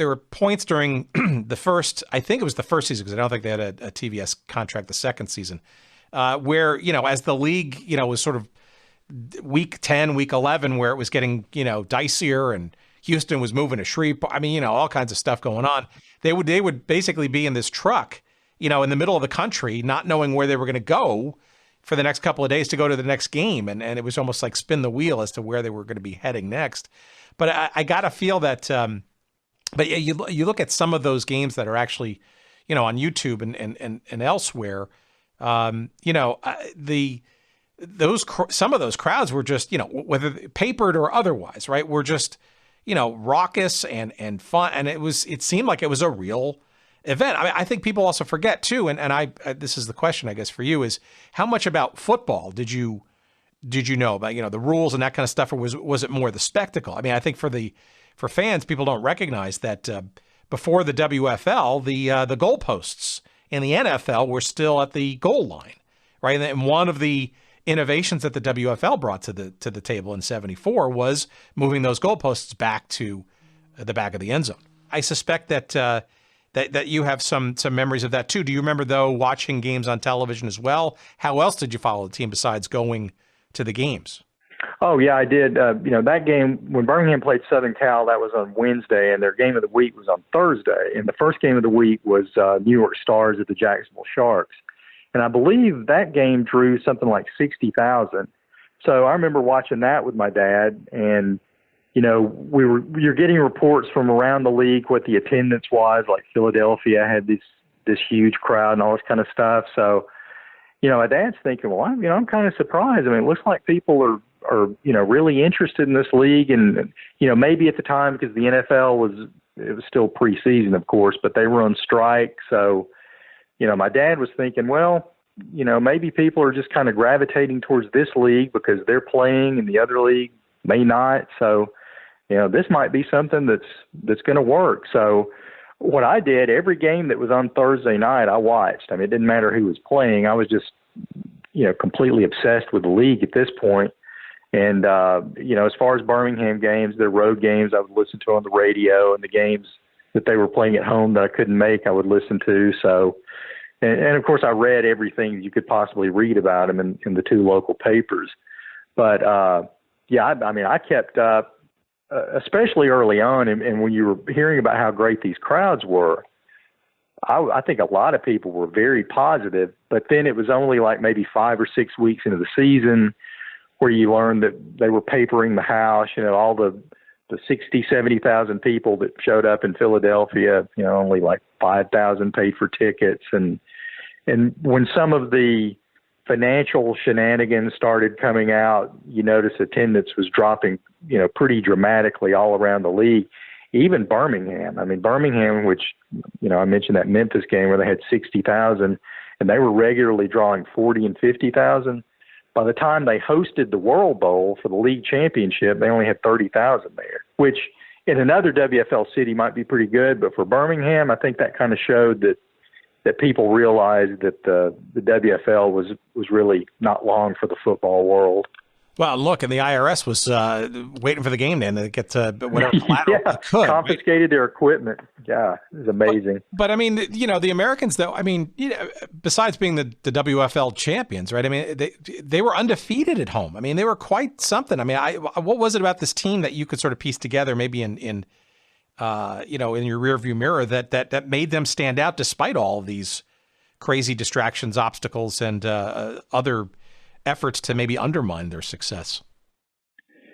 were points during the first, I think it was the first season, because I don't think they had a TVS contract the second season, where, as the league, was sort of week 10, week 11, where it was getting, dicier and Houston was moving to Shreveport. All kinds of stuff going on. They would basically be in this truck, in the middle of the country, not knowing where they were going to go for the next couple of days to go to the next game. And it was almost like spin the wheel as to where they were going to be heading next. But I got to feel that, but yeah, you look at some of those games that are actually, on YouTube and elsewhere, some of those crowds were just, whether papered or otherwise, right, were just, raucous and fun. And it seemed like it was a real event. I think people also forget too. And this is the question, I guess, for you is how much about football did you know about, the rules and that kind of stuff, or was it more the spectacle? I mean, I think for fans, people don't recognize that before the WFL, the goalposts in the NFL were still at the goal line, right? And one of the innovations that the WFL brought to the table in '74 was moving those goalposts back to the back of the end zone. I suspect that you have some memories of that too. Do you remember though watching games on television as well? How else did you follow the team besides going to the games? Oh yeah, I did. That game when Birmingham played Southern Cal, that was on Wednesday, and their game of the week was on Thursday. And the first game of the week was New York Stars at the Jacksonville Sharks. And I believe that game drew something like 60,000. So I remember watching that with my dad, and you're getting reports from around the league what the attendance was. Like Philadelphia had this huge crowd and all this kind of stuff. So, my dad's thinking, well, I'm kind of surprised. I mean, it looks like people are really interested in this league, and maybe at the time because the NFL was still preseason, of course, but they were on strike, so. My dad was thinking, well, maybe people are just kind of gravitating towards this league because they're playing and the other league may not. So, this might be something that's going to work. So what I did, every game that was on Thursday night, I watched. I mean, it didn't matter who was playing. I was just, completely obsessed with the league at this point. And, as far as Birmingham games, their road games, I would listen to on the radio, and the games that they were playing at home that I couldn't make, I would listen to. So, and of course, I read everything you could possibly read about them in the two local papers. But, I kept up, especially early on. And when you were hearing about how great these crowds were, I think a lot of people were very positive. But then it was only like maybe 5 or 6 weeks into the season where you learned that they were papering the house, all the 60, 70,000 people that showed up in Philadelphia, only like 5,000 paid for tickets. And when some of the financial shenanigans started coming out, you notice attendance was dropping, pretty dramatically all around the league. Even Birmingham. I mean, Birmingham, which, I mentioned that Memphis game where they had 60,000 and they were regularly drawing 40 and 50,000. By the time they hosted the World Bowl for the league championship, they only had 30,000 there, which in another WFL city might be pretty good. But for Birmingham, I think that kind of showed that people realized that the WFL was really not long for the football world. Well, look, and the IRS was waiting for the game to end to get whatever collateral they could. Confiscated their equipment. Yeah, it was amazing. But I mean, the Americans, though, I mean, besides being the WFL champions, right? I mean, they were undefeated at home. I mean, they were quite something. I mean, what was it about this team that you could sort of piece together, maybe in your rearview mirror, that made them stand out despite all of these crazy distractions, obstacles, and other efforts to maybe undermine their success?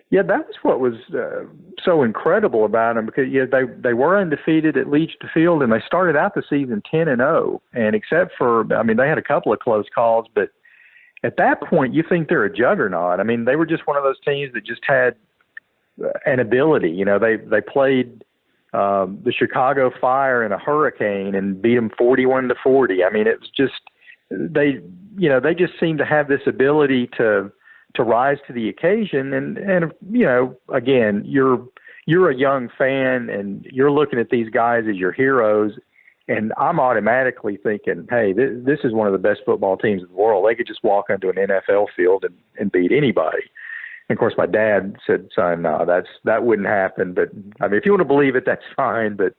Yeah, that was what was so incredible about them, because they were undefeated at Leach Field, and they started out the season 10-0. And except for, they had a couple of close calls, but at that point, you think they're a juggernaut. I mean, they were just one of those teams that just had an ability. They played the Chicago Fire in a hurricane and beat them 41-40. I mean, it was just they just seem to have this ability to rise to the occasion. And again, you're a young fan and you're looking at these guys as your heroes. And I'm automatically thinking, hey, this is one of the best football teams in the world. They could just walk onto an NFL field and beat anybody. And of course, my dad said, son, no, that wouldn't happen. But I mean, if you want to believe it, that's fine. But,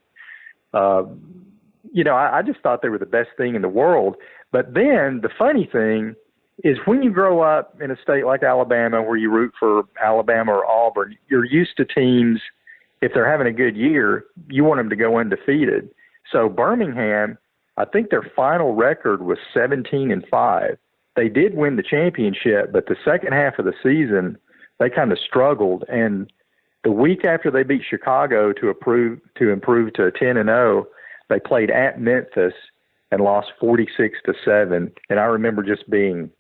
I just thought they were the best thing in the world. But then the funny thing is, when you grow up in a state like Alabama, where you root for Alabama or Auburn, you're used to teams, if they're having a good year, you want them to go undefeated. So Birmingham, I think their final record was 17-5. They did win the championship, but the second half of the season, they kind of struggled. And the week after they beat Chicago to improve to 10-0, they played at Memphis. and lost 46-7. And I remember just being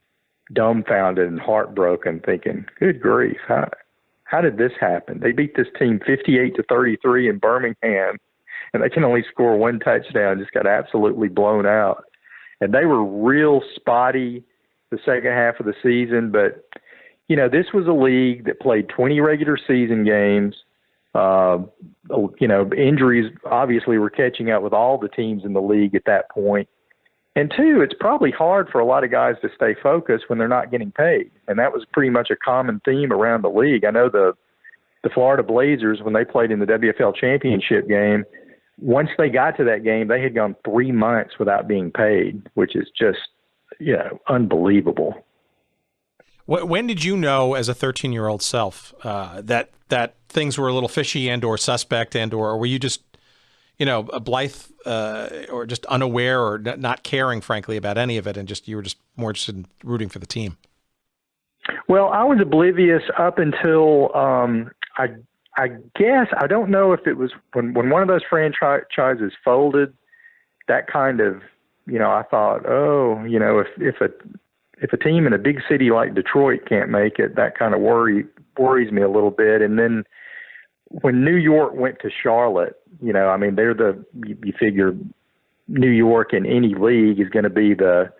dumbfounded and heartbroken, thinking, "Good grief, how did this happen?" They beat this team 58-33 in Birmingham, and they can only score one touchdown. Just got absolutely blown out, and they were real spotty the second half of the season. But this was a league that played 20 regular season games. Injuries obviously were catching up with all the teams in the league at that point. And two, it's probably hard for a lot of guys to stay focused when they're not getting paid. And that was pretty much a common theme around the league. I know the Florida Blazers, when they played in the WFL championship game, once they got to that game, they had gone 3 months without being paid, which is just, unbelievable. When did you know, as a 13-year-old self, that things were a little fishy and or suspect or were you just, a blithe or just unaware or not caring, frankly, about any of it, and you were just more interested in rooting for the team? Well, I was oblivious up until I guess I don't know if it was when one of those franchises folded. That kind of, I thought, if a team in a big city like Detroit can't make it, that kind of worries me a little bit. And then when New York went to Charlotte, you figure New York in any league is going to be the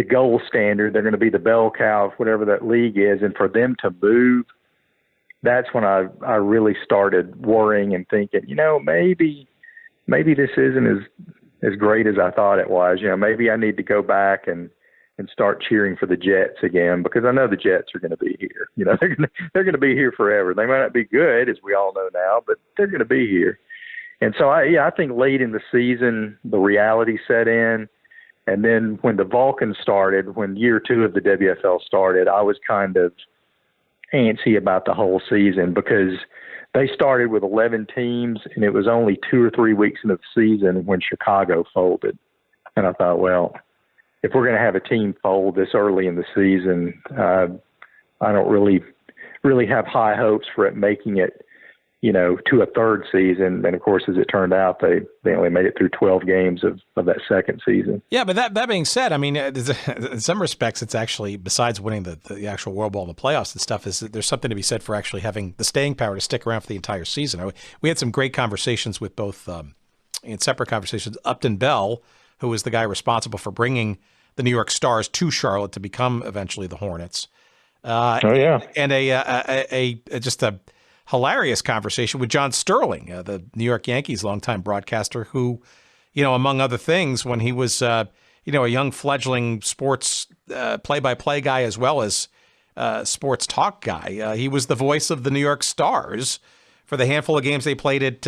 gold standard. They're going to be the bell cow of whatever that league is. And for them to move, that's when I really started worrying and thinking, maybe this isn't as great as I thought it was. Maybe I need to go back and start cheering for the Jets again, because I know the Jets are going to be here. They're going to be here forever. They might not be good, as we all know now, but they're going to be here. And so I think late in the season, the reality set in. And then when the Vulcans started, when year 2 of the WFL started, I was kind of antsy about the whole season, because they started with 11 teams, and it was only 2 or 3 weeks into the season when Chicago folded. And I thought, well, if we're going to have a team fold this early in the season, I don't really have high hopes for it making it, to a third season. And of course, as it turned out, they only made it through 12 games of that second season. Yeah, but that being said, in some respects, it's actually, besides winning the actual World Bowl and the playoffs and stuff, is that there's something to be said for actually having the staying power to stick around for the entire season. We had some great conversations with both, in separate conversations, Upton Bell, who was the guy responsible for bringing the New York Stars to Charlotte to become eventually the Hornets. And just a hilarious conversation with John Sterling, the New York Yankees longtime broadcaster, who, among other things, when he was, a young fledgling sports play-by-play guy as well as sports talk guy, he was the voice of the New York Stars for the handful of games they played at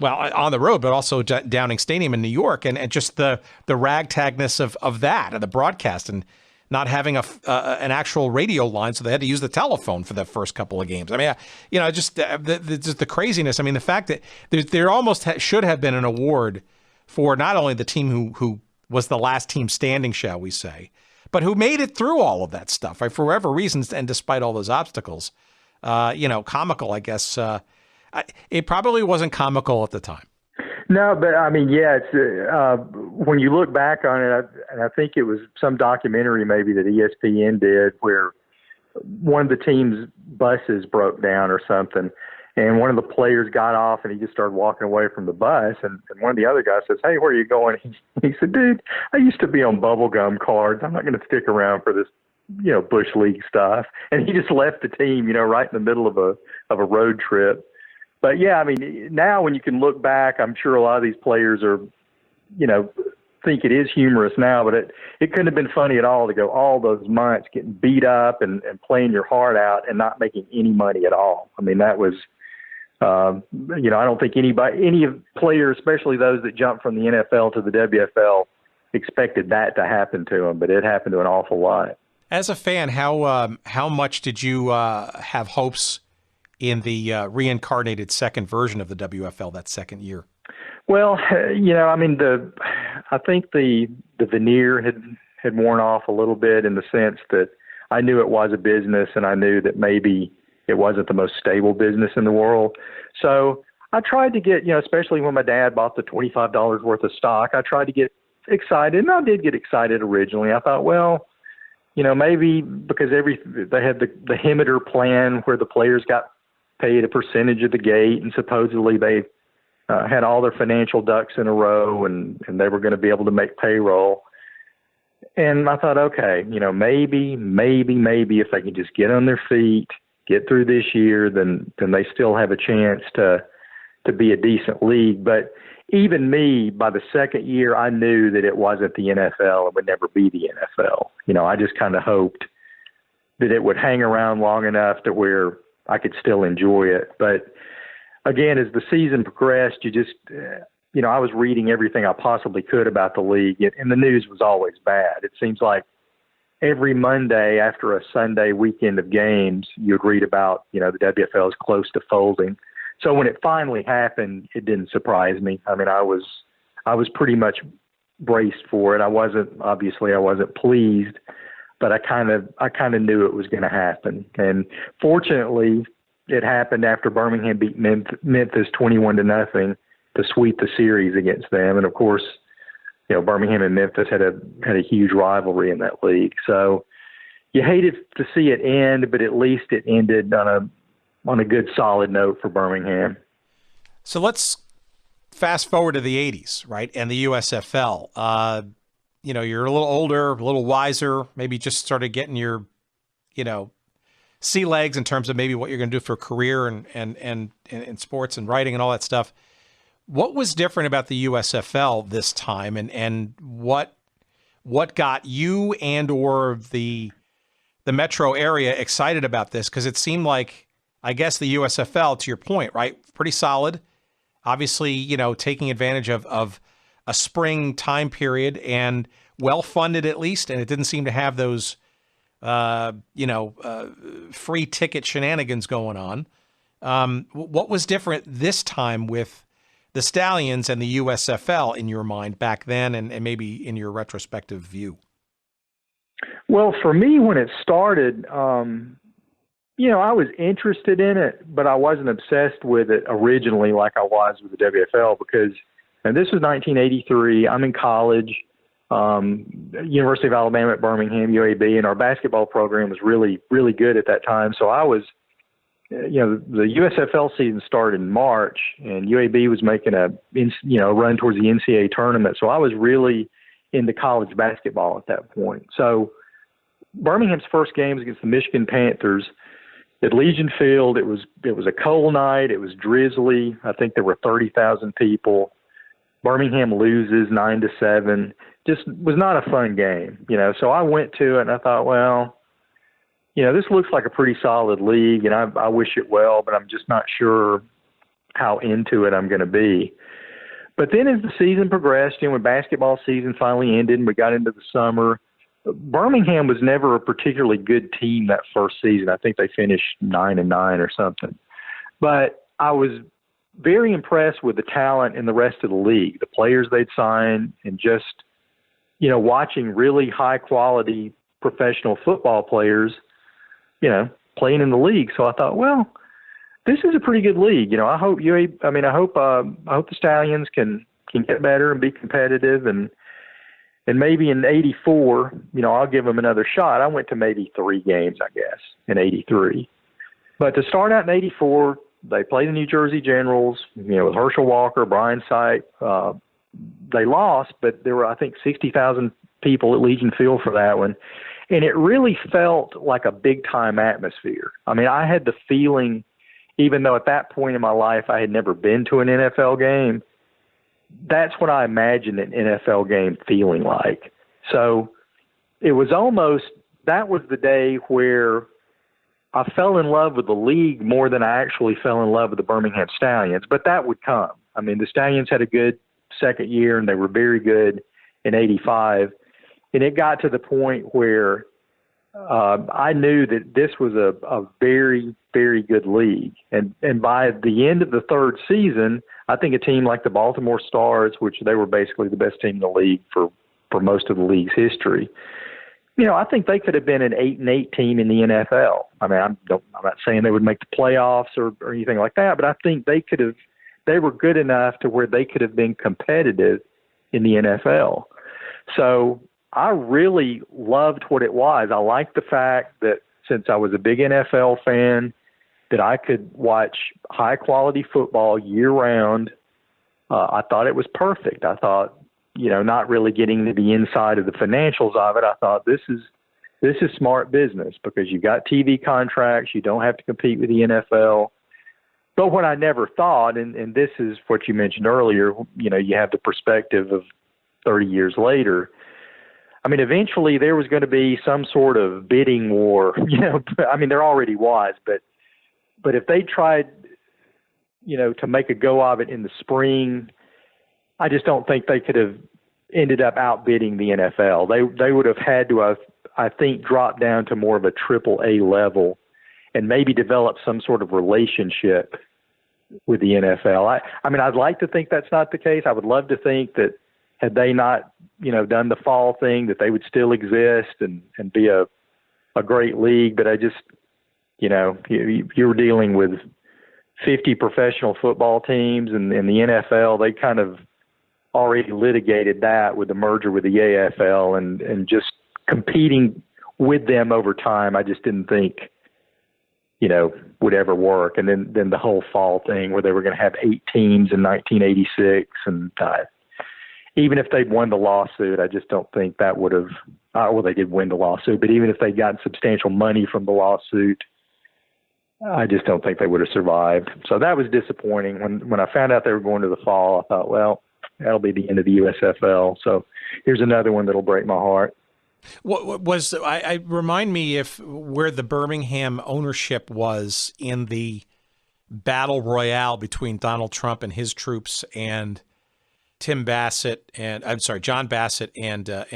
on the road, but also Downing Stadium in New York, and just the ragtagness of that and the broadcast, and not having an actual radio line, so they had to use the telephone for the first couple of games. Just the craziness. The fact that there almost should have been an award for not only the team who was the last team standing, shall we say, but who made it through all of that stuff, right, for whatever reasons, and despite all those obstacles. Comical, I guess. It probably wasn't comical at the time. No, but it's when you look back on it, and I think it was some documentary maybe that ESPN did, where one of the team's buses broke down or something, and one of the players got off and he just started walking away from the bus, and one of the other guys says, "Hey, where are you going?" He said, "Dude, I used to be on bubblegum cards. I'm not going to stick around for this, Bush League stuff." And he just left the team, right in the middle of a road trip. But yeah, now when you can look back, I'm sure a lot of these players are, think it is humorous now, but it couldn't have been funny at all to go all those months getting beat up and playing your heart out and not making any money at all. That was, I don't think any players, especially those that jumped from the NFL to the WFL, expected that to happen to them, but it happened to an awful lot. As a fan, how much did you have hopes in the reincarnated second version of the WFL that second year? Well, I think the veneer had worn off a little bit, in the sense that I knew it was a business, and I knew that maybe it wasn't the most stable business in the world. So I tried to get, especially when my dad bought the $25 worth of stock, I tried to get excited, and I did get excited originally. I thought, well, maybe because they had the Hemitter plan where the players got paid a percentage of the gate, and supposedly they had all their financial ducks in a row, and they were going to be able to make payroll. And I thought, okay, maybe if they can just get on their feet, get through this year, then they still have a chance to be a decent league. But even me, by the second year, I knew that it wasn't the NFL. It would never be the NFL. I just kind of hoped that it would hang around long enough to where I could still enjoy it. But again, as the season progressed, you just, I was reading everything I possibly could about the league, and the news was always bad. It seems like every Monday after a Sunday weekend of games, you'd read about, the WFL is close to folding. So when it finally happened, it didn't surprise me. I mean, I was pretty much braced for it. I wasn't pleased, but I kind of knew it was going to happen. And fortunately, it happened after Birmingham beat Memphis 21-0 to sweep the series against them. And of course, Birmingham and Memphis had a huge rivalry in that league. So you hated to see it end, but at least it ended on a good solid note for Birmingham. So let's fast forward to the 80s, right? And the USFL. You're a little older, a little wiser, maybe just started getting your, sea legs in terms of maybe what you're going to do for a career and in sports and writing and all that stuff. What was different about the USFL this time, and what got you and or the metro area excited about this? Because it seemed like, I guess, the USFL, to your point, right, pretty solid. Obviously, taking advantage of a spring time period and well-funded at least, and it didn't seem to have those, free ticket shenanigans going on. What was different this time with the Stallions and the USFL in your mind back then and maybe in your retrospective view? Well, for me, when it started, I was interested in it, but I wasn't obsessed with it originally like I was with the WFL because, and this was 1983. I'm in college, University of Alabama at Birmingham, UAB, and our basketball program was really, really good at that time. So I was, the USFL season started in March, and UAB was making a run towards the NCAA tournament. So I was really into college basketball at that point. So Birmingham's first game was against the Michigan Panthers at Legion Field. It was a cold night. It was drizzly. I think there were 30,000 people. Birmingham loses 9-7. Just was not a fun game, So I went to it and I thought, well, this looks like a pretty solid league, and I wish it well, but I'm just not sure how into it I'm going to be. But then as the season progressed, when basketball season finally ended and we got into the summer, Birmingham was never a particularly good team that first season. I think they finished 9-9 or something. But I was very impressed with the talent in the rest of the league, the players they'd signed, and just, watching really high-quality professional football players, playing in the league. So I thought, well, this is a pretty good league. I hope the Stallions can get better and be competitive, and maybe in 84, I'll give them another shot. I went to maybe 3 games, I guess, in 83. But to start out in 84, they played the New Jersey Generals, with Herschel Walker, Brian Sipe. They lost, but there were, I think, 60,000 people at Legion Field for that one. And it really felt like a big-time atmosphere. I mean, I had the feeling, even though at that point in my life I had never been to an NFL game, that's what I imagined an NFL game feeling like. So it was almost, that was the day where I fell in love with the league more than I actually fell in love with the Birmingham Stallions, but that would come. I mean, the Stallions had a good second year, and they were very good in 85. And it got to the point where I knew that this was a very, very good league. And by the end of the third season, I think a team like the Baltimore Stars, which they were basically the best team in the league for most of the league's history, I think they could have been an 8-8 team in the NFL. I mean, I'm not saying they would make the playoffs or anything like that, but I think they were good enough to where they could have been competitive in the NFL. So I really loved what it was. I liked the fact that since I was a big NFL fan, that I could watch high-quality football year-round. I thought it was perfect. I thought, not really getting to the inside of the financials of it, I thought this is smart business because you got TV contracts, you don't have to compete with the NFL. But what I never thought, and this is what you mentioned earlier, you have the perspective of 30 years later. I mean, eventually there was going to be some sort of bidding war. I mean, there already was, but if they tried, to make a go of it in the spring, I just don't think they could have ended up outbidding the NFL. They would have had to have, I think, dropped down to more of a triple-A level and maybe develop some sort of relationship with the NFL. I mean, I'd like to think that's not the case. I would love to think that had they not, done the fall thing, that they would still exist and be a great league. But I just, you're dealing with 50 professional football teams, and the NFL, they kind of already litigated that with the merger with the AFL and just competing with them over time. I just didn't think, would ever work. And then the whole fall thing where they were going to have 8 teams in 1986. And even if they'd won the lawsuit, I just don't think that would have, well, they did win the lawsuit, but even if they'd gotten substantial money from the lawsuit, I just don't think they would have survived. So that was disappointing. When I found out they were going to the fall, I thought, well, that'll be the end of the USFL. So here's another one that'll break my heart. What was I remind me if where the Birmingham ownership was in the battle royale between Donald Trump and his troops and John Bassett and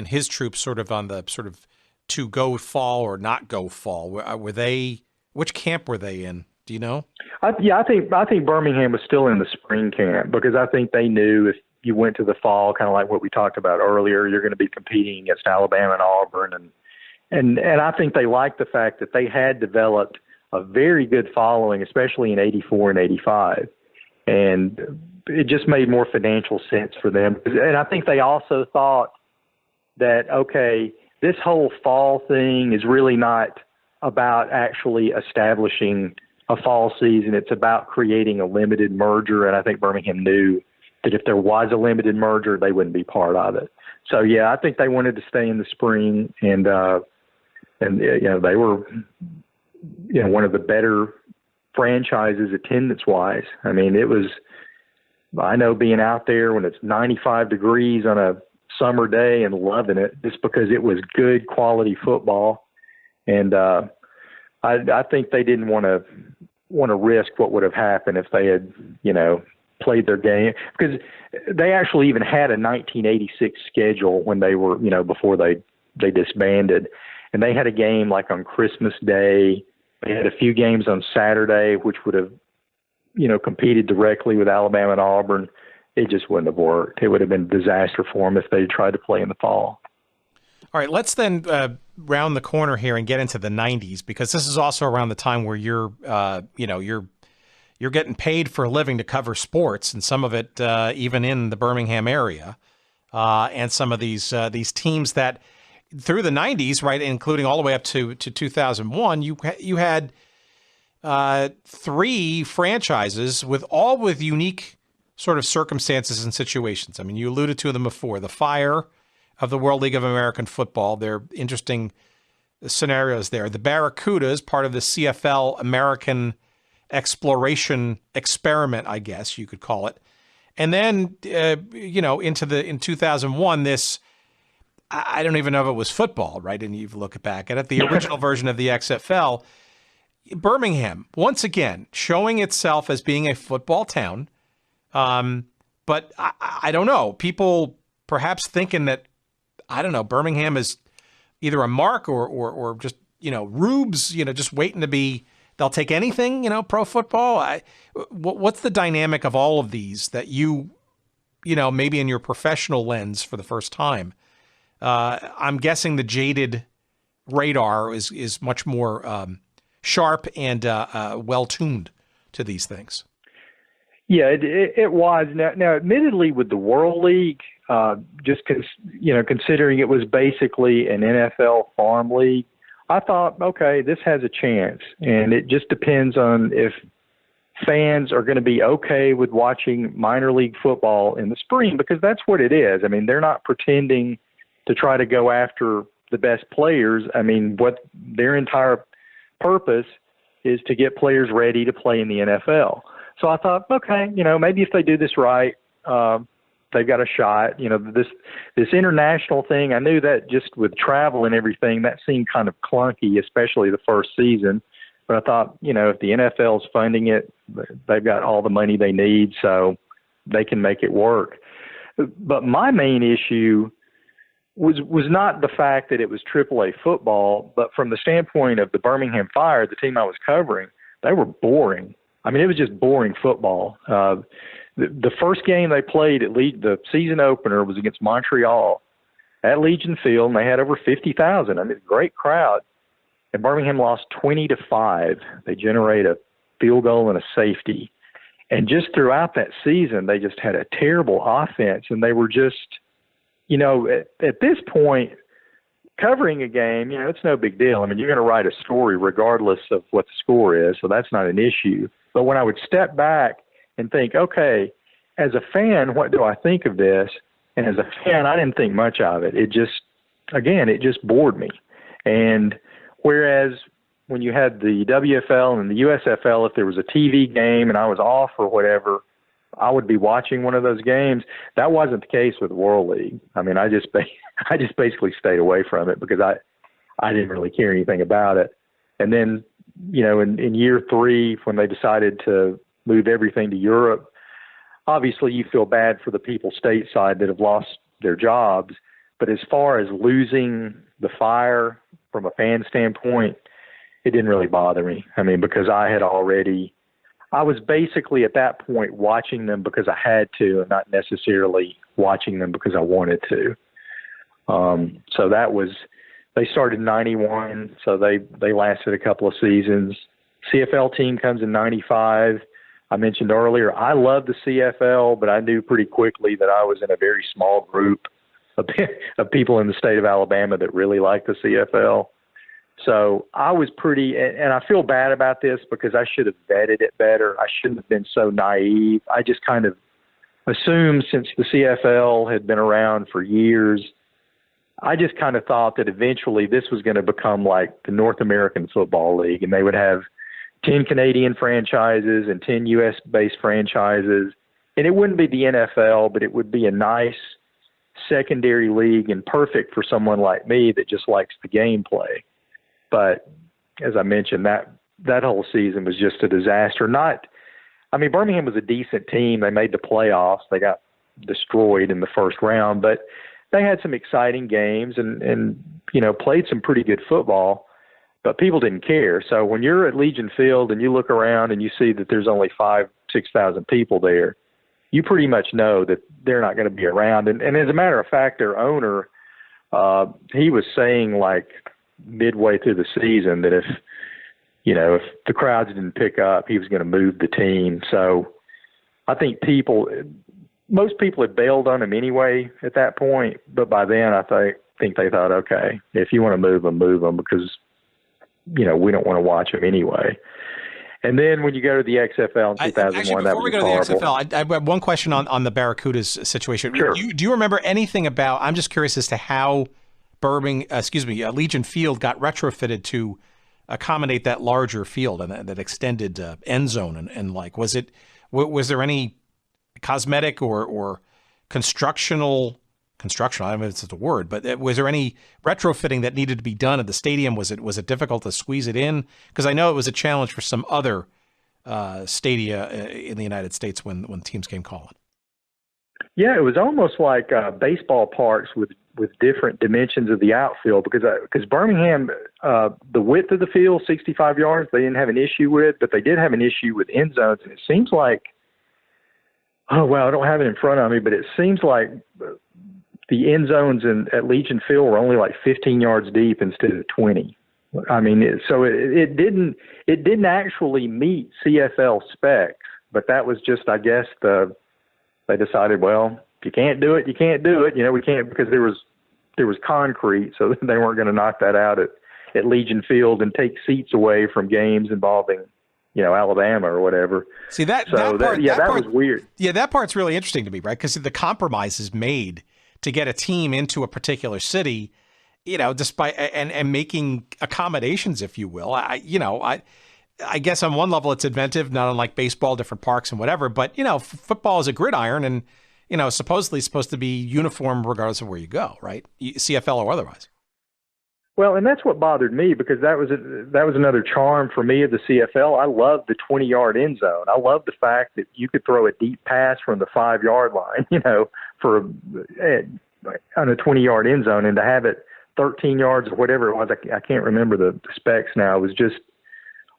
his troops, sort of on the sort of to go fall or not go fall. Were they? Which camp were they in? Do you know? I think Birmingham was still in the spring camp because I think they knew if you went to the fall, kind of like what we talked about earlier, you're going to be competing against Alabama and Auburn. And I think they liked the fact that they had developed a very good following, especially in 84 and 85. And it just made more financial sense for them. And I think they also thought that, okay, this whole fall thing is really not about actually establishing a fall season. It's about creating a limited merger. And I think Birmingham knew that if there was a limited merger, they wouldn't be part of it. So, yeah, I think they wanted to stay in the spring, and they were, one of the better franchises attendance-wise. I mean, I know being out there when it's 95 degrees on a summer day and loving it just because it was good quality football. And I think they didn't want to risk what would have happened if they had, played their game, because they actually even had a 1986 schedule when they were, before they disbanded, and they had a game like on Christmas Day. They had a few games on Saturday, which would have, competed directly with Alabama and Auburn. It just wouldn't have worked. It would have been a disaster for them if they tried to play in the fall. All right, let's then round the corner here and get into the 90s, because this is also around the time where you're getting paid for a living to cover sports, and some of it even in the Birmingham area, and some of these teams that through the 90s, right, including all the way up to 2001, you had 3 franchises with unique sort of circumstances and situations. I mean, you alluded to them before. The fire of the World League of American Football. There are interesting scenarios there. The Barracudas, part of the CFL American exploration experiment, I guess you could call it. And then, in 2001, this, I don't even know if it was football, right? And you look back at it, the original version of the XFL, Birmingham, once again, showing itself as being a football town. But I don't know, people perhaps thinking that, I don't know, Birmingham is either a mark or just, rubes, just waiting to be, they'll take anything, pro football. What's the dynamic of all of these that maybe in your professional lens for the first time? I'm guessing the jaded radar is much more sharp and well-tuned to these things. Yeah, it was. Now, admittedly, with the World League, considering it was basically an NFL farm league, I thought, okay, this has a chance. And it just depends on if fans are going to be okay with watching minor league football in the spring, because that's what it is. I mean, they're not pretending to try to go after the best players. I mean, what their entire purpose is to get players ready to play in the NFL. So I thought, okay, maybe if they do this right, they've got a shot. This international thing, I knew that just with travel and everything, that seemed kind of clunky, especially the first season. But I thought, if the NFL's funding it, they've got all the money they need, so they can make it work. But my main issue was not the fact that it was AAA football, but from the standpoint of the Birmingham Fire, the team I was covering, they were boring. I mean, it was just boring football. The first game they played the season opener was against Montreal at Legion Field, and they had over 50,000. I mean, great crowd. And Birmingham lost 20-5. They generate a field goal and a safety. And just throughout that season, they just had a terrible offense. And they were just, at this point, covering a game, it's no big deal. I mean, you're going to write a story regardless of what the score is, so that's not an issue. But when I would step back and think, okay, as a fan, what do I think of this? And as a fan, I didn't think much of it. It just bored me. And whereas when you had the WFL and the USFL, if there was a TV game and I was off or whatever, I would be watching one of those games. That wasn't the case with the World League. I mean, I just basically stayed away from it because I didn't really care anything about it. And then, in year 3, when they decided to move everything to Europe, obviously you feel bad for the people stateside that have lost their jobs. But as far as losing the Fire from a fan standpoint, it didn't really bother me. I mean, because I was basically at that point watching them because I had to and not necessarily watching them because I wanted to. So they started in 91, so they lasted a couple of seasons. CFL team comes in 95. I mentioned earlier, I love the CFL, but I knew pretty quickly that I was in a very small group of people in the state of Alabama that really like the CFL. So I was and I feel bad about this because I should have vetted it better. I shouldn't have been so naive. I just kind of assumed, since the CFL had been around for years, I just kind of thought that eventually this was going to become like the North American Football League, and they would have 10 Canadian franchises and 10 U.S.-based franchises. And it wouldn't be the NFL, but it would be a nice secondary league and perfect for someone like me that just likes the gameplay. But as I mentioned, that whole season was just a disaster. Birmingham was a decent team. They made the playoffs. They got destroyed in the first round, but they had some exciting games and played some pretty good football, but people didn't care. So when you're at Legion Field and you look around and you see that there's only 5,000-6,000 people there, you pretty much know that they're not going to be around. And as a matter of fact, their owner, he was saying like midway through the season that if the crowds didn't pick up, he was going to move the team. So I think most people had bailed on him anyway at that point. But by then I think they thought, okay, if you want to move them because, we don't want to watch them anyway. And then when you go to the XFL in 2001, actually, before we go to the XFL, I have one question on the Barracudas situation. Sure. Do you remember anything about? I'm just curious as to how Legion Field got retrofitted to accommodate that larger field and that extended end zone, and like was there any cosmetic or construction? I don't know if it's a word, but was there any retrofitting that needed to be done at the stadium? Was it difficult to squeeze it in? Because I know it was a challenge for some other stadia in the United States when teams came calling. Yeah, it was almost like baseball parks with different dimensions of the outfield because Birmingham, the width of the field, 65 yards, they didn't have an issue with, but they did have an issue with end zones. And it seems like, I don't have it in front of me, but it seems like the end zones at Legion Field were only like 15 yards deep instead of 20. I mean, it didn't actually meet CFL specs, but that was just, I guess, they decided, well, if you can't do it, you can't do it. We can't, because there was concrete, so they weren't going to knock that out at Legion Field and take seats away from games involving, Alabama or whatever. See, that part was weird. Yeah, that part's really interesting to me, right? Because the compromise is made to get a team into a particular city, despite and making accommodations, if you will. I guess on one level it's inventive, not unlike baseball, different parks and whatever. But football is a gridiron, and supposedly supposed to be uniform regardless of where you go, right? CFL or otherwise. Well, and that's what bothered me, because that was another charm for me of the CFL. I love the 20-yard end zone. I love the fact that you could throw a deep pass from the 5-yard line, on a 20-yard end zone, and to have it 13 yards or whatever it was, I can't remember the specs now. It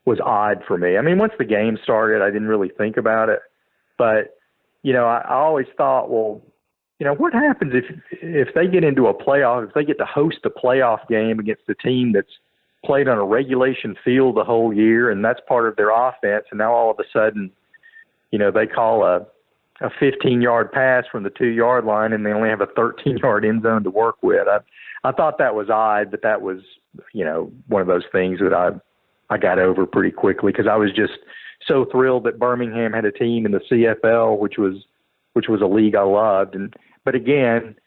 was odd for me. I mean, once the game started, I didn't really think about it, but I always thought, well, what happens if they get into a playoff, if they get to host a playoff game against a team that's played on a regulation field the whole year, and that's part of their offense, and now all of a sudden, they call a 15-yard pass from the 2-yard line, and they only have a 13-yard end zone to work with. I thought that was odd, but that was, one of those things that I got over pretty quickly, because I was just so thrilled that Birmingham had a team in the CFL, which was a league I loved. But again,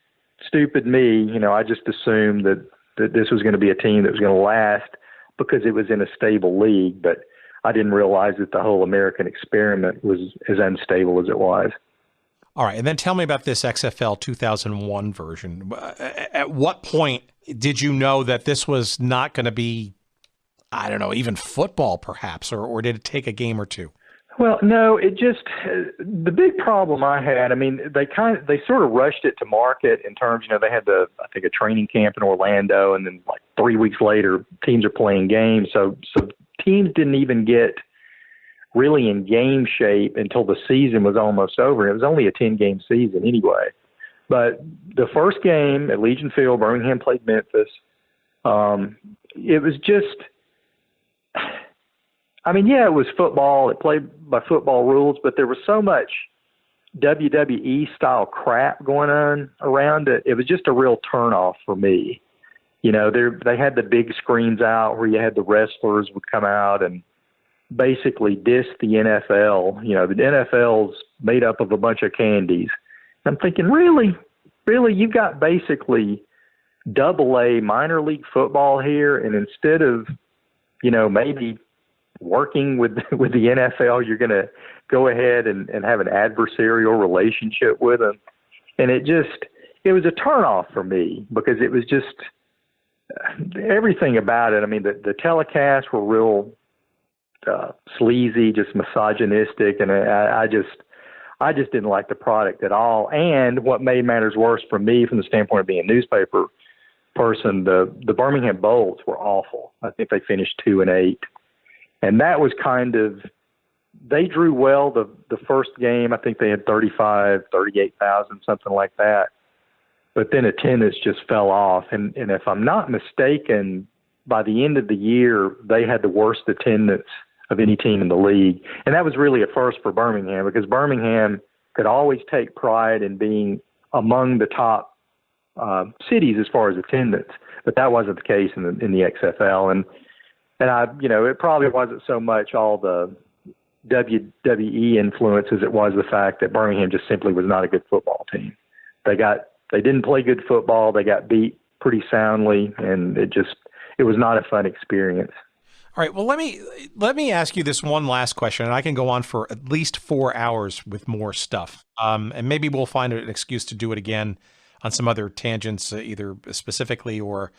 stupid me, I just assumed that this was going to be a team that was going to last because it was in a stable league. But I didn't realize that the whole American experiment was as unstable as it was. All right. And then tell me about this XFL 2001 version. At what point did you know that this was not going to be, I don't know, even football perhaps, or did it take a game or two? Well, no, it just, the big problem I had, I mean, they sort of rushed it to market in terms, they had I think a training camp in Orlando, and then like 3 weeks later, teams are playing games. So teams didn't even get really in game shape until the season was almost over. It was only a 10-game season anyway. But the first game at Legion Field, Birmingham played Memphis. It was just, it was football. It played by football rules, but there was so much WWE-style crap going on around it. It was just a real turnoff for me. They had the big screens out where you had the wrestlers would come out and basically diss the NFL. The NFL's made up of a bunch of candies. I'm thinking, really? You've got basically double-A minor league football here, and instead of, maybe working with the NFL, you're going to go ahead and have an adversarial relationship with them. And it was a turnoff for me, because it was just everything about it. I mean, the telecasts were real sleazy, just misogynistic, and I just didn't like the product at all. And what made matters worse for me, from the standpoint of being a newspaper person, the Birmingham Bolts were awful. I think they finished 2-8. And that was they drew well the first game. I think they had 38,000, something like that. But then attendance just fell off. And if I'm not mistaken, by the end of the year, they had the worst attendance of any team in the league. And that was really a first for Birmingham, because Birmingham could always take pride in being among the top cities as far as attendance. But that wasn't the case in the XFL. And it probably wasn't so much all the WWE influence as it was the fact that Birmingham just simply was not a good football team. They didn't play good football. They got beat pretty soundly, and it was not a fun experience. All right. Well, let me ask you this one last question, and I can go on for at least 4 hours with more stuff. And maybe we'll find an excuse to do it again on some other tangents, either specifically or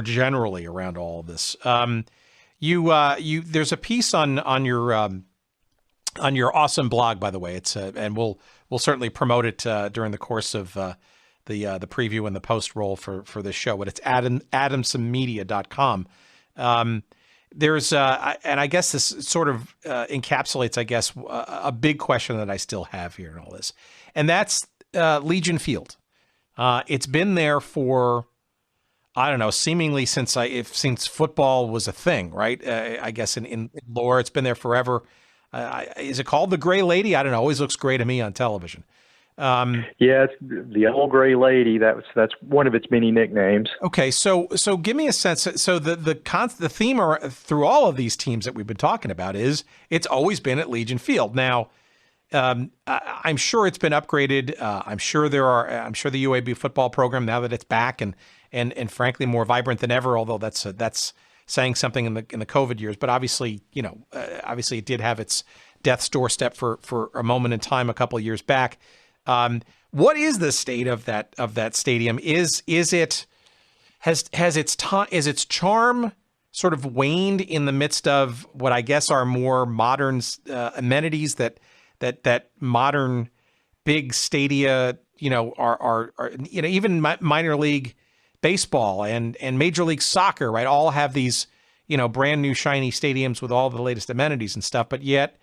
generally around all of this. There's a piece on your awesome blog, by the way. It's and we'll certainly promote it during the course of the preview and the post roll for this show. But it's adamsonmedia.com. There's and I guess this sort of encapsulates, I guess, a big question that I still have here in all this, and that's Legion Field. It's been there for, I don't know, seemingly since football was a thing, right? I guess in lore, it's been there forever. Is it called the Gray Lady? I don't know. It always looks gray to me on television. Yeah, it's the old gray lady. That's one of its many nicknames. Okay, so give me a sense. So the theme through all of these teams that we've been talking about is it's always been at Legion Field. Now, I'm sure it's been upgraded. I'm sure the UAB football program, now that it's back and frankly more vibrant than ever, although that's saying something in the COVID years. But obviously, obviously it did have its death's doorstep for a moment in time a couple of years back. What is the state of that stadium? Is its charm sort of waned in the midst of what I guess are more modern amenities that modern big stadia, are even minor league baseball and Major League Soccer, right? All have these, brand new shiny stadiums with all the latest amenities and stuff, but yet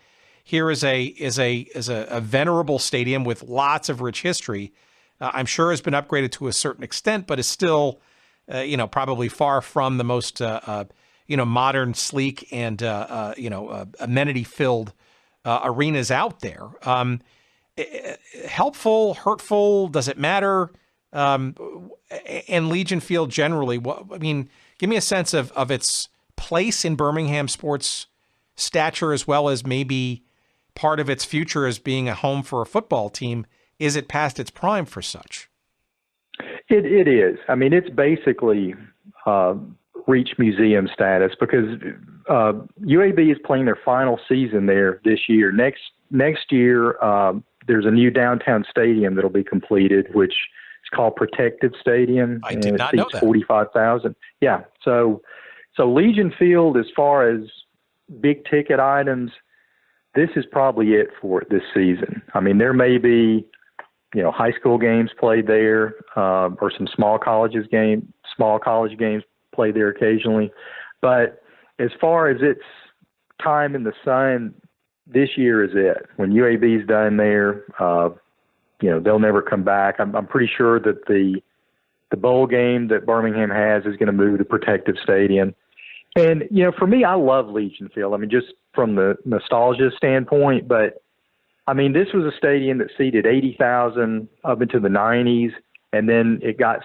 here is a venerable stadium with lots of rich history. I'm sure has been upgraded to a certain extent, but is still, probably far from the most, modern, sleek, and amenity-filled arenas out there. Helpful, hurtful? Does it matter? And Legion Field generally. Give me a sense of its place in Birmingham sports stature, as well as maybe part of its future as being a home for a football team. Is it past its prime for such? It is. It's basically reached museum status because UAB is playing their final season there this year. Next year, there's a new downtown stadium that'll be completed, which is called Protective Stadium. I did not know that. 45,000. Yeah. So Legion Field, as far as big ticket items, this is probably it for it this season. There may be, high school games played there, or some small college games played there occasionally. But as far as its time in the sun, this year is it. When UAB's done there, they'll never come back. I'm pretty sure that the bowl game that Birmingham has is going to move to Protective Stadium. And, for me, I love Legion Field. Just from the nostalgia standpoint, but this was a stadium that seated 80,000 up into the 90s, and then it got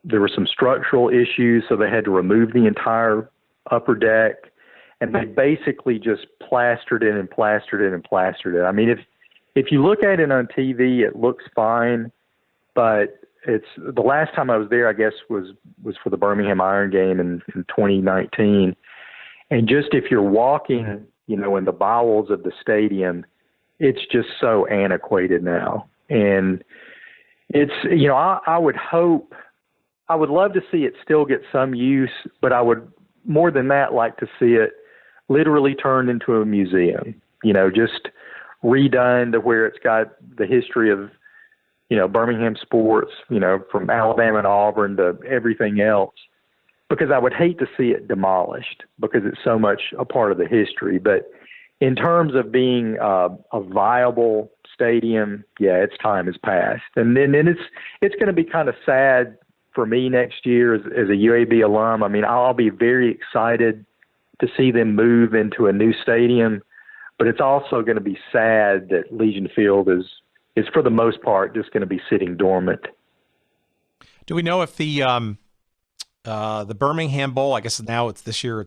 there were some structural issues, so they had to remove the entire upper deck, and they basically just plastered it and plastered it and plastered it. If you look at it on TV, it looks fine, but it's the last time I was there, I guess, was for the Birmingham Iron game in 2019. And just if you're walking, in the bowels of the stadium, it's just so antiquated now. And it's, I would love to see it still get some use, but I would more than that like to see it literally turned into a museum, just redone to where it's got the history of, Birmingham sports, from Alabama-Auburn to everything else, because I would hate to see it demolished because it's so much a part of the history. But in terms of being a viable stadium, yeah, its time has passed. And then it's going to be kind of sad for me next year as a UAB alum. I'll be very excited to see them move into a new stadium, but it's also going to be sad that Legion Field is for the most part just going to be sitting dormant. Do we know if the Birmingham Bowl, I guess now it's this year,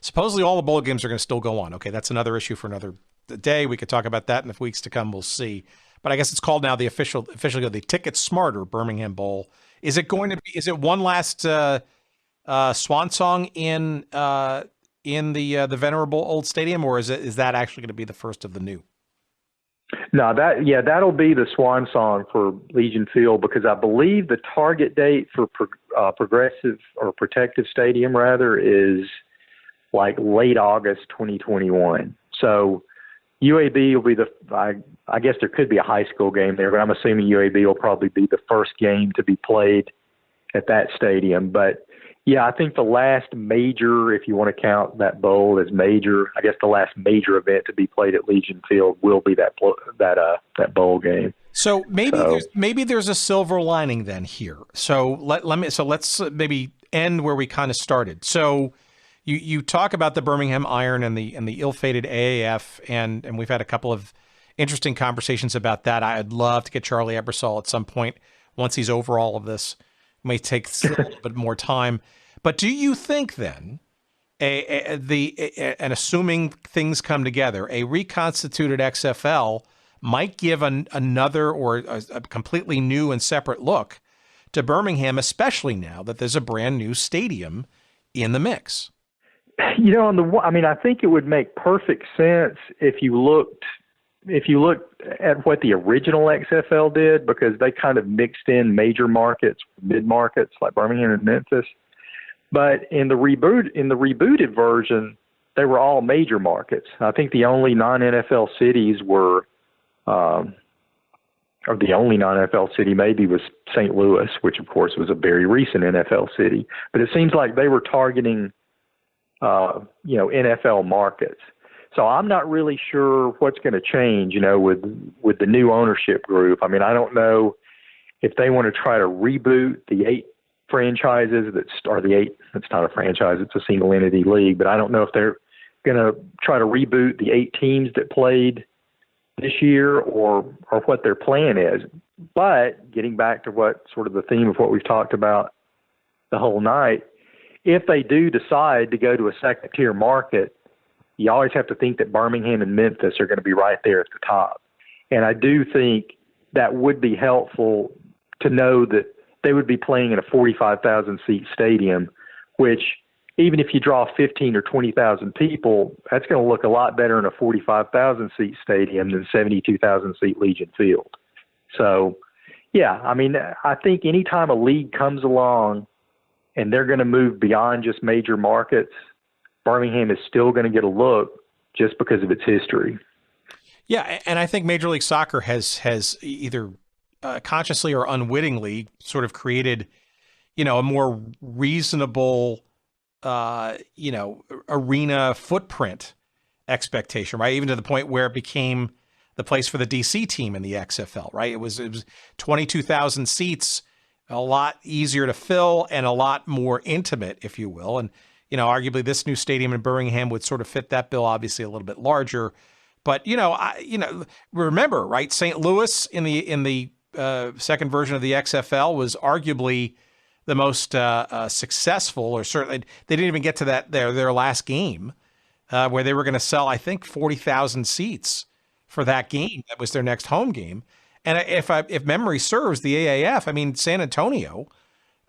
supposedly all the bowl games are going to still go on. Okay, that's another issue for another day. We could talk about that in the weeks to come. We'll see. But I guess it's called now officially the Ticket Smarter Birmingham Bowl. Is it one last swan song in the venerable old stadium, or is that actually going to be the first of the new? No, that'll be the swan song for Legion Field, because I believe the target date for Progressive or Protective Stadium rather is like late August 2021. So UAB will be I guess there could be a high school game there, but I'm assuming UAB will probably be the first game to be played at that stadium. But yeah, I think the last major, if you want to count that bowl as major, I guess the last major event to be played at Legion Field will be that bowl game. So maybe there's a silver lining then here. So let's maybe end where we kind of started. So you talk about the Birmingham Iron and the ill-fated AAF, and we've had a couple of interesting conversations about that. I'd love to get Charlie Ebersol at some point once he's over all of this. It may take a little bit more time. But do you think then, and assuming things come together, a reconstituted XFL might give another or a completely new and separate look to Birmingham, especially now that there's a brand new stadium in the mix? I think it would make perfect sense if you looked at what the original XFL did, because they kind of mixed in major markets, mid markets like Birmingham and Memphis. But in the rebooted version, they were all major markets. I think the only non-NFL cities were, or the only non-NFL city maybe was St. Louis, which of course was a very recent NFL city. But it seems like they were targeting, NFL markets. So I'm not really sure what's going to change, with the new ownership group. I mean, I don't know if they want to try to reboot the 8 franchises it's not a franchise, it's a single entity league, but I don't know if they're going to try to reboot the 8 teams that played this year or what their plan is. But getting back to what sort of the theme of what we've talked about the whole night, if they do decide to go to a second tier market, you always have to think that Birmingham and Memphis are going to be right there at the top. And I do think that would be helpful to know that they would be playing in a 45,000 seat stadium, which even if you draw 15 or 20,000 people, that's going to look a lot better in a 45,000 seat stadium than 72,000 seat Legion Field. So, yeah, I mean, I think anytime a league comes along and they're going to move beyond just major markets, Birmingham is still going to get a look just because of its history. Yeah, and I think Major League Soccer has either consciously or unwittingly sort of created, a more reasonable, arena footprint expectation, right? Even to the point where it became the place for the DC team in the XFL, right? It was 22,000 seats, a lot easier to fill and a lot more intimate, if you will. And, arguably this new stadium in Birmingham would sort of fit that bill, obviously a little bit larger. But, remember, right? St. Louis in the second version of the XFL was arguably the most successful, or certainly they didn't even get to their last game where they were going to sell, I think, 40,000 seats for that game. That was their next home game. And if memory serves, the AAF, I mean, San Antonio,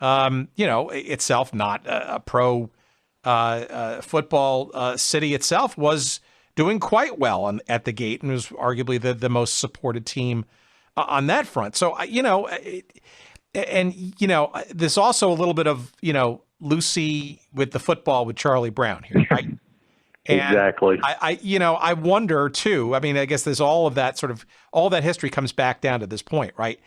itself not a pro football city itself, was doing quite well at the gate and was arguably the most supported team on that front. So, there's also a little bit of, Lucy with the football with Charlie Brown here, right? And exactly. I wonder too, I mean, I guess there's all that history comes back down to this point, right?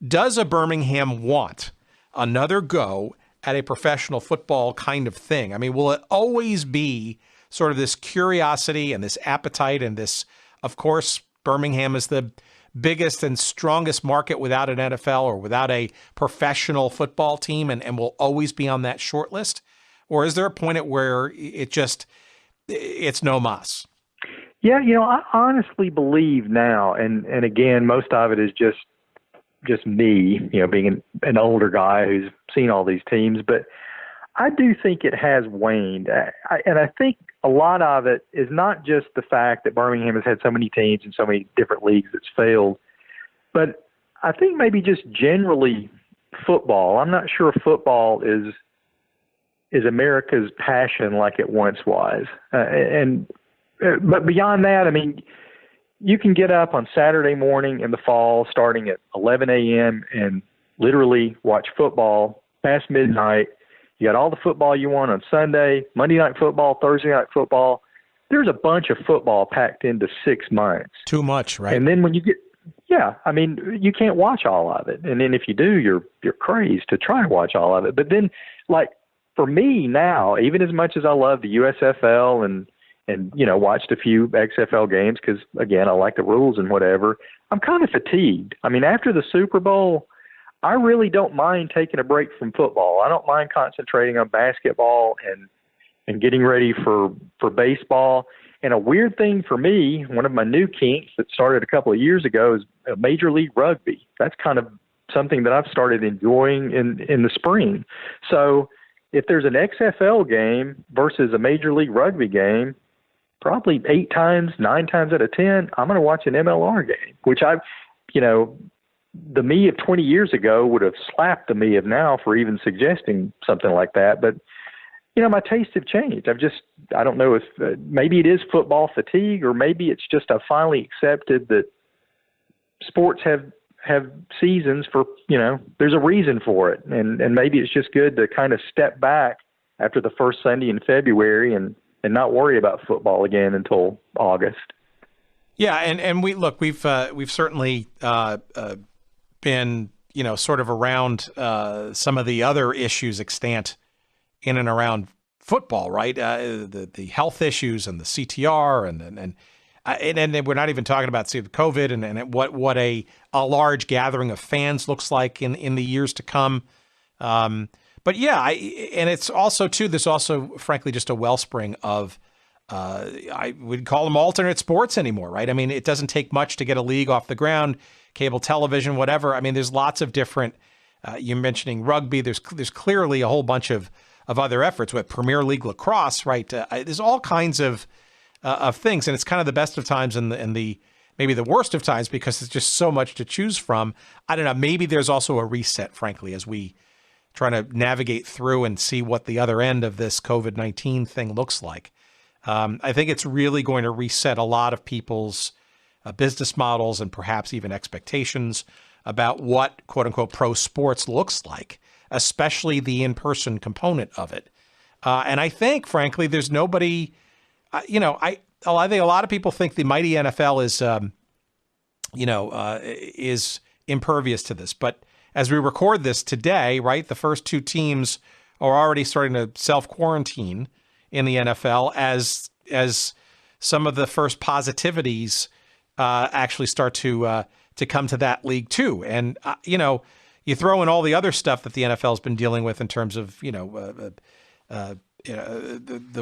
Does a Birmingham want another go at a professional football kind of thing? I mean, will it always be sort of this curiosity and this appetite and this, of course, Birmingham is the biggest and strongest market without an NFL or without a professional football team and will always be on that short list? Or is there a point at where it's no mas? Yeah, I honestly believe now, and again, most of it is just me, being an older guy who's seen all these teams, but I do think it has waned. And I think a lot of it is not just the fact that Birmingham has had so many teams and so many different leagues that's failed, but I think maybe just generally football. I'm not sure football is America's passion like it once was. But beyond that, I mean, you can get up on Saturday morning in the fall starting at 11 a.m. and literally watch football past midnight. You got all the football you want on Sunday, Monday night football, Thursday night football. There's a bunch of football packed into 6 months. Too much, right? And then when you get, I mean, you can't watch all of it. And then if you do, you're crazed to try and watch all of it. But then, like, for me now, even as much as I love the USFL and watched a few XFL games because, again, I like the rules and whatever, I'm kind of fatigued. I mean, after the Super Bowl, I really don't mind taking a break from football. I don't mind concentrating on basketball and getting ready for baseball. And a weird thing for me, one of my new kinks that started a couple of years ago is Major League Rugby. That's kind of something that I've started enjoying in the spring. So if there's an XFL game versus a Major League Rugby game, probably 9 times out of 10, I'm going to watch an MLR game, which the me of 20 years ago would have slapped the me of now for even suggesting something like that. But, my tastes have changed. I don't know if maybe it is football fatigue, or maybe it's just I've finally accepted that sports have seasons for, there's a reason for it. And maybe it's just good to kind of step back after the first Sunday in February and not worry about football again until August. Yeah, and we've certainly been sort of around some of the other issues extant in and around football, right? The health issues and the CTR and we're not even talking about COVID and what a large gathering of fans looks like in the years to come. But yeah, and it's also too. There's also, frankly, just a wellspring of I would call them alternate sports anymore, right? I mean, it doesn't take much to get a league off the ground, cable television, whatever. I mean, there's lots of different. You're mentioning rugby. There's clearly a whole bunch of other efforts with Premier League lacrosse, right? There's all kinds of things, and it's kind of the best of times and the maybe the worst of times because there's just so much to choose from. I don't know. Maybe there's also a reset, frankly, as we try to navigate through and see what the other end of this COVID-19 thing looks like. I think it's really going to reset a lot of people's business models and perhaps even expectations about what "quote unquote" pro sports looks like, especially the in-person component of it. And I think, frankly, there's nobody. I think a lot of people think the mighty NFL is impervious to this. But as we record this today, right, the first 2 teams are already starting to self-quarantine in the NFL as some of the first positivities actually start to come to that league too. And you throw in all the other stuff that the NFL has been dealing with in terms of the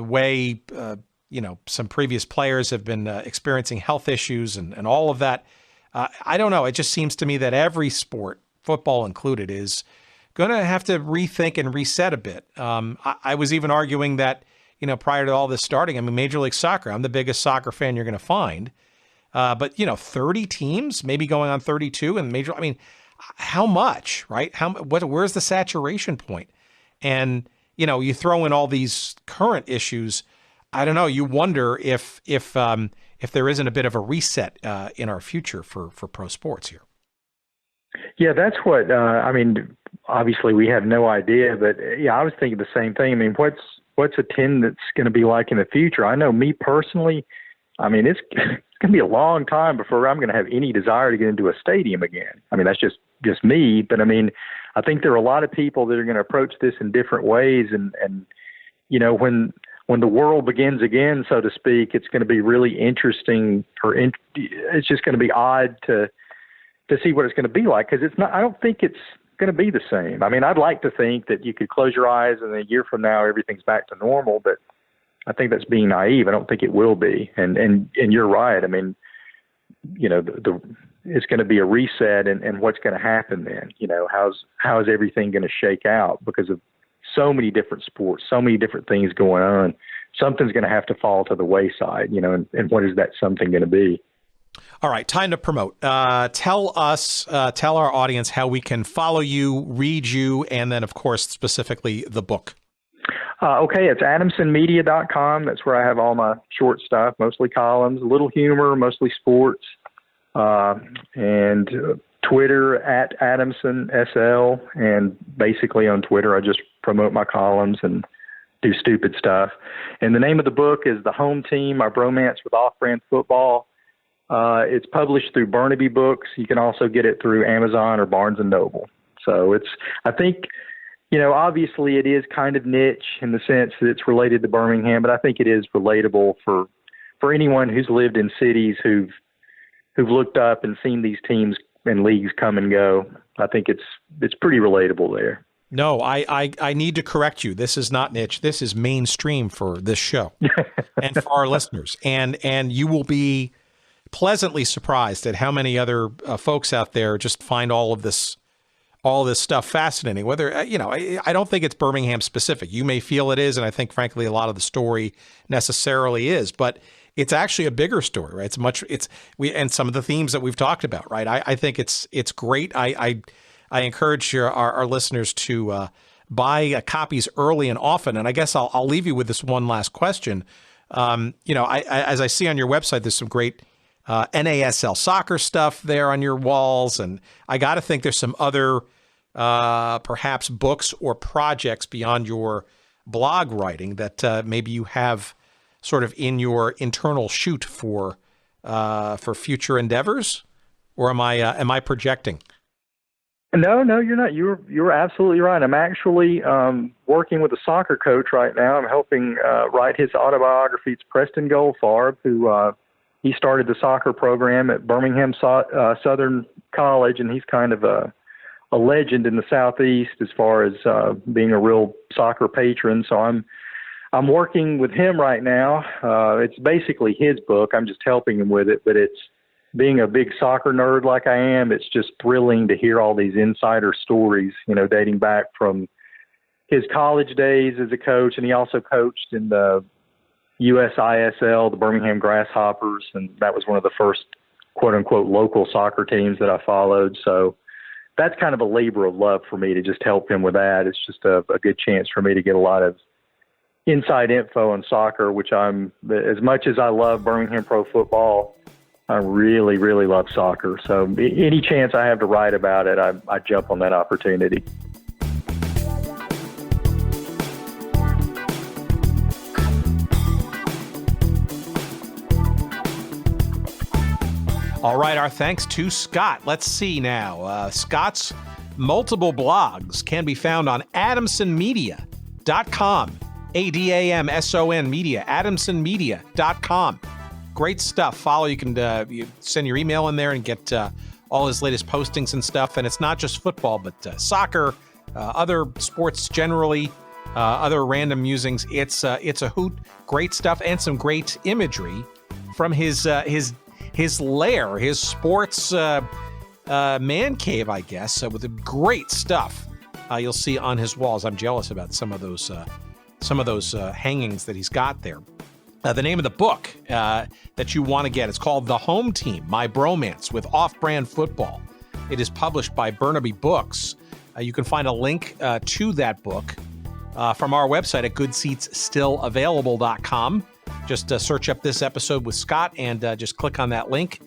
way some previous players have been experiencing health issues and all of that. I don't know. It just seems to me that every sport, football included, is going to have to rethink and reset a bit. I was even arguing that, prior to all this starting, I mean, Major League Soccer, I'm the biggest soccer fan you're going to find. But 30 teams, maybe going on 32 and I mean, how much, right? Where's the saturation point? And, you throw in all these current issues. I don't know. You wonder if there isn't a bit of a reset in our future for pro sports here. Yeah, that's what obviously we have no idea, but yeah, I was thinking the same thing. I mean, what's attendance going to be like in the future? I know me personally, I mean, it's going to be a long time before I'm going to have any desire to get into a stadium again. I mean, that's just me, but I mean, I think there are a lot of people that are going to approach this in different ways, and when the world begins again, so to speak, it's going to be really interesting, it's just going to be odd to see what it's going to be like, because I don't think it's going to be the same. I mean, I'd like to think that you could close your eyes and a year from now everything's back to normal, but I think that's being naive. I don't think it will be. And you're right. I mean, it's going to be a reset, and what's going to happen then? How is everything going to shake out because of so many different sports, so many different things going on? Something's going to have to fall to the wayside, and what is that something going to be? All right, time to promote. Tell our audience how we can follow you, read you, and then, of course, specifically the book. Okay, it's adamsonmedia.com. That's where I have all my short stuff, mostly columns, a little humor, mostly sports, and Twitter at AdamsonSL. And basically on Twitter, I just promote my columns and do stupid stuff. And the name of the book is The Home Team, My Bromance with Off-Brand Football. It's published through Burnaby Books. You can also get it through Amazon or Barnes & Noble. So I think, obviously it is kind of niche in the sense that it's related to Birmingham, but I think it is relatable for anyone who's lived in cities who've looked up and seen these teams and leagues come and go. I think it's pretty relatable there. No, I need to correct you. This is not niche. This is mainstream for this show and for our listeners. And you will be pleasantly surprised at how many other folks out there just find all this stuff fascinating. Whether, I don't think it's Birmingham specific. You may feel it is, and I think, frankly, a lot of the story necessarily is, but it's actually a bigger story, right? And some of the themes that we've talked about, right? I think it's great. I encourage our listeners to buy copies early and often. And I guess I'll leave you with this one last question. As I see on your website, there's some great NASL soccer stuff there on your walls. And I got to think there's some other perhaps books or projects beyond your blog writing that maybe you have sort of in your internal chute for future endeavors. Or am I projecting? No, you're not. You're absolutely right. I'm actually working with a soccer coach right now. I'm helping write his autobiography. It's Preston Goldfarb, who he started the soccer program at Birmingham Southern College, and he's kind of a legend in the Southeast as far as being a real soccer patron. So I'm working with him right now. It's basically his book. I'm just helping him with it, but it's being a big soccer nerd like I am, it's just thrilling to hear all these insider stories, dating back from his college days as a coach. And he also coached in the USISL, the Birmingham Grasshoppers. And that was one of the first quote unquote local soccer teams that I followed. So that's kind of a labor of love for me to just help him with that. It's just a good chance for me to get a lot of inside info on soccer, which as much as I love Birmingham pro football, I really, really love soccer. So any chance I have to write about it, I jump on that opportunity. All right, our thanks to Scott. Let's see now. Scott's multiple blogs can be found on adamsonmedia.com. ADAMSON media, adamsonmedia.com. Great stuff. Follow. You can you send your email in there and get all his latest postings and stuff. And it's not just football, but soccer, other sports generally, other random musings. It's a hoot. Great stuff and some great imagery from his lair, his sports man cave, I guess, with the great stuff you'll see on his walls. I'm jealous about some of those hangings that he's got there. The name of the book that you want to get is called The Home Team, My Bromance with Off-Brand Football. It is published by Burnaby Books. You can find a link to that book from our website at goodseatsstillavailable.com. Just search up this episode with Scott and just click on that link.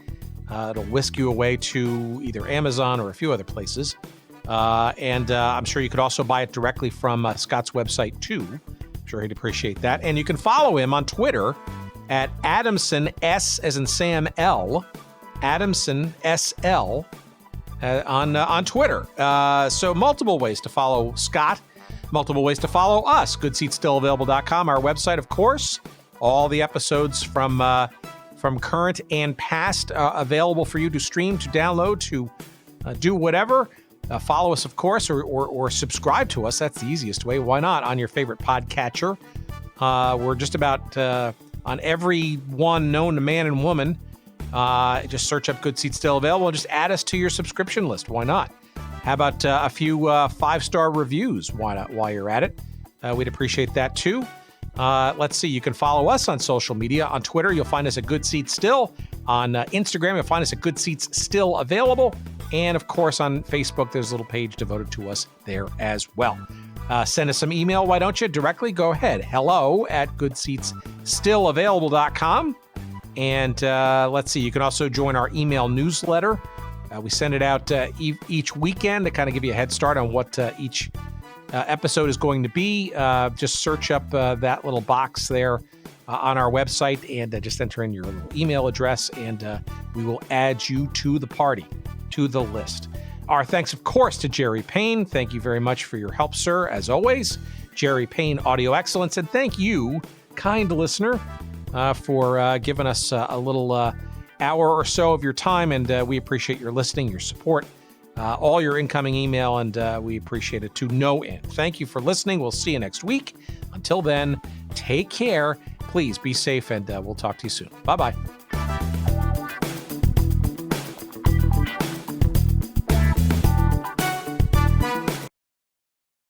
It'll whisk you away to either Amazon or a few other places. And I'm sure you could also buy it directly from Scott's website, too. Sure he'd appreciate that. And you can follow him on Twitter at Adamson S as in Sam L. Adamson SL on Twitter. So multiple ways to follow Scott, multiple ways to follow us. goodseatsstillavailable.com, our website, of course. All the episodes from current and past available for you to stream, to download, to do whatever. Follow us, of course, or subscribe to us. That's the easiest way. Why not? On your favorite podcatcher. We're just about on every one known to man and woman. Just search up Good Seats Still Available and just add us to your subscription list. Why not? How about a few 5-star reviews? Why not? While you're at it, we'd appreciate that too. Let's see. You can follow us on social media. On Twitter, you'll find us at Good Seats Still. On Instagram, you'll find us at Good Seats Still Available. And of course, on Facebook, there's a little page devoted to us there as well. Send us some email, why don't you? Directly, go ahead. hello@goodseatsstillavailable.com. And let's see, you can also join our email newsletter. We send it out each weekend to kind of give you a head start on what each episode is going to be. Just search up that little box there on our website and just enter in your little email address, and we will add you to the party, to the list. Our thanks, of course, to Jerry Payne. Thank you very much for your help, sir, as always. Jerry Payne, Audio Excellence. And thank you, kind listener, for giving us a little hour or so of your time. And we appreciate your listening, your support. all your incoming email, and we appreciate it to no end. Thank you for listening. We'll see you next week. Until then, take care. Please be safe, and we'll talk to you soon. Bye-bye.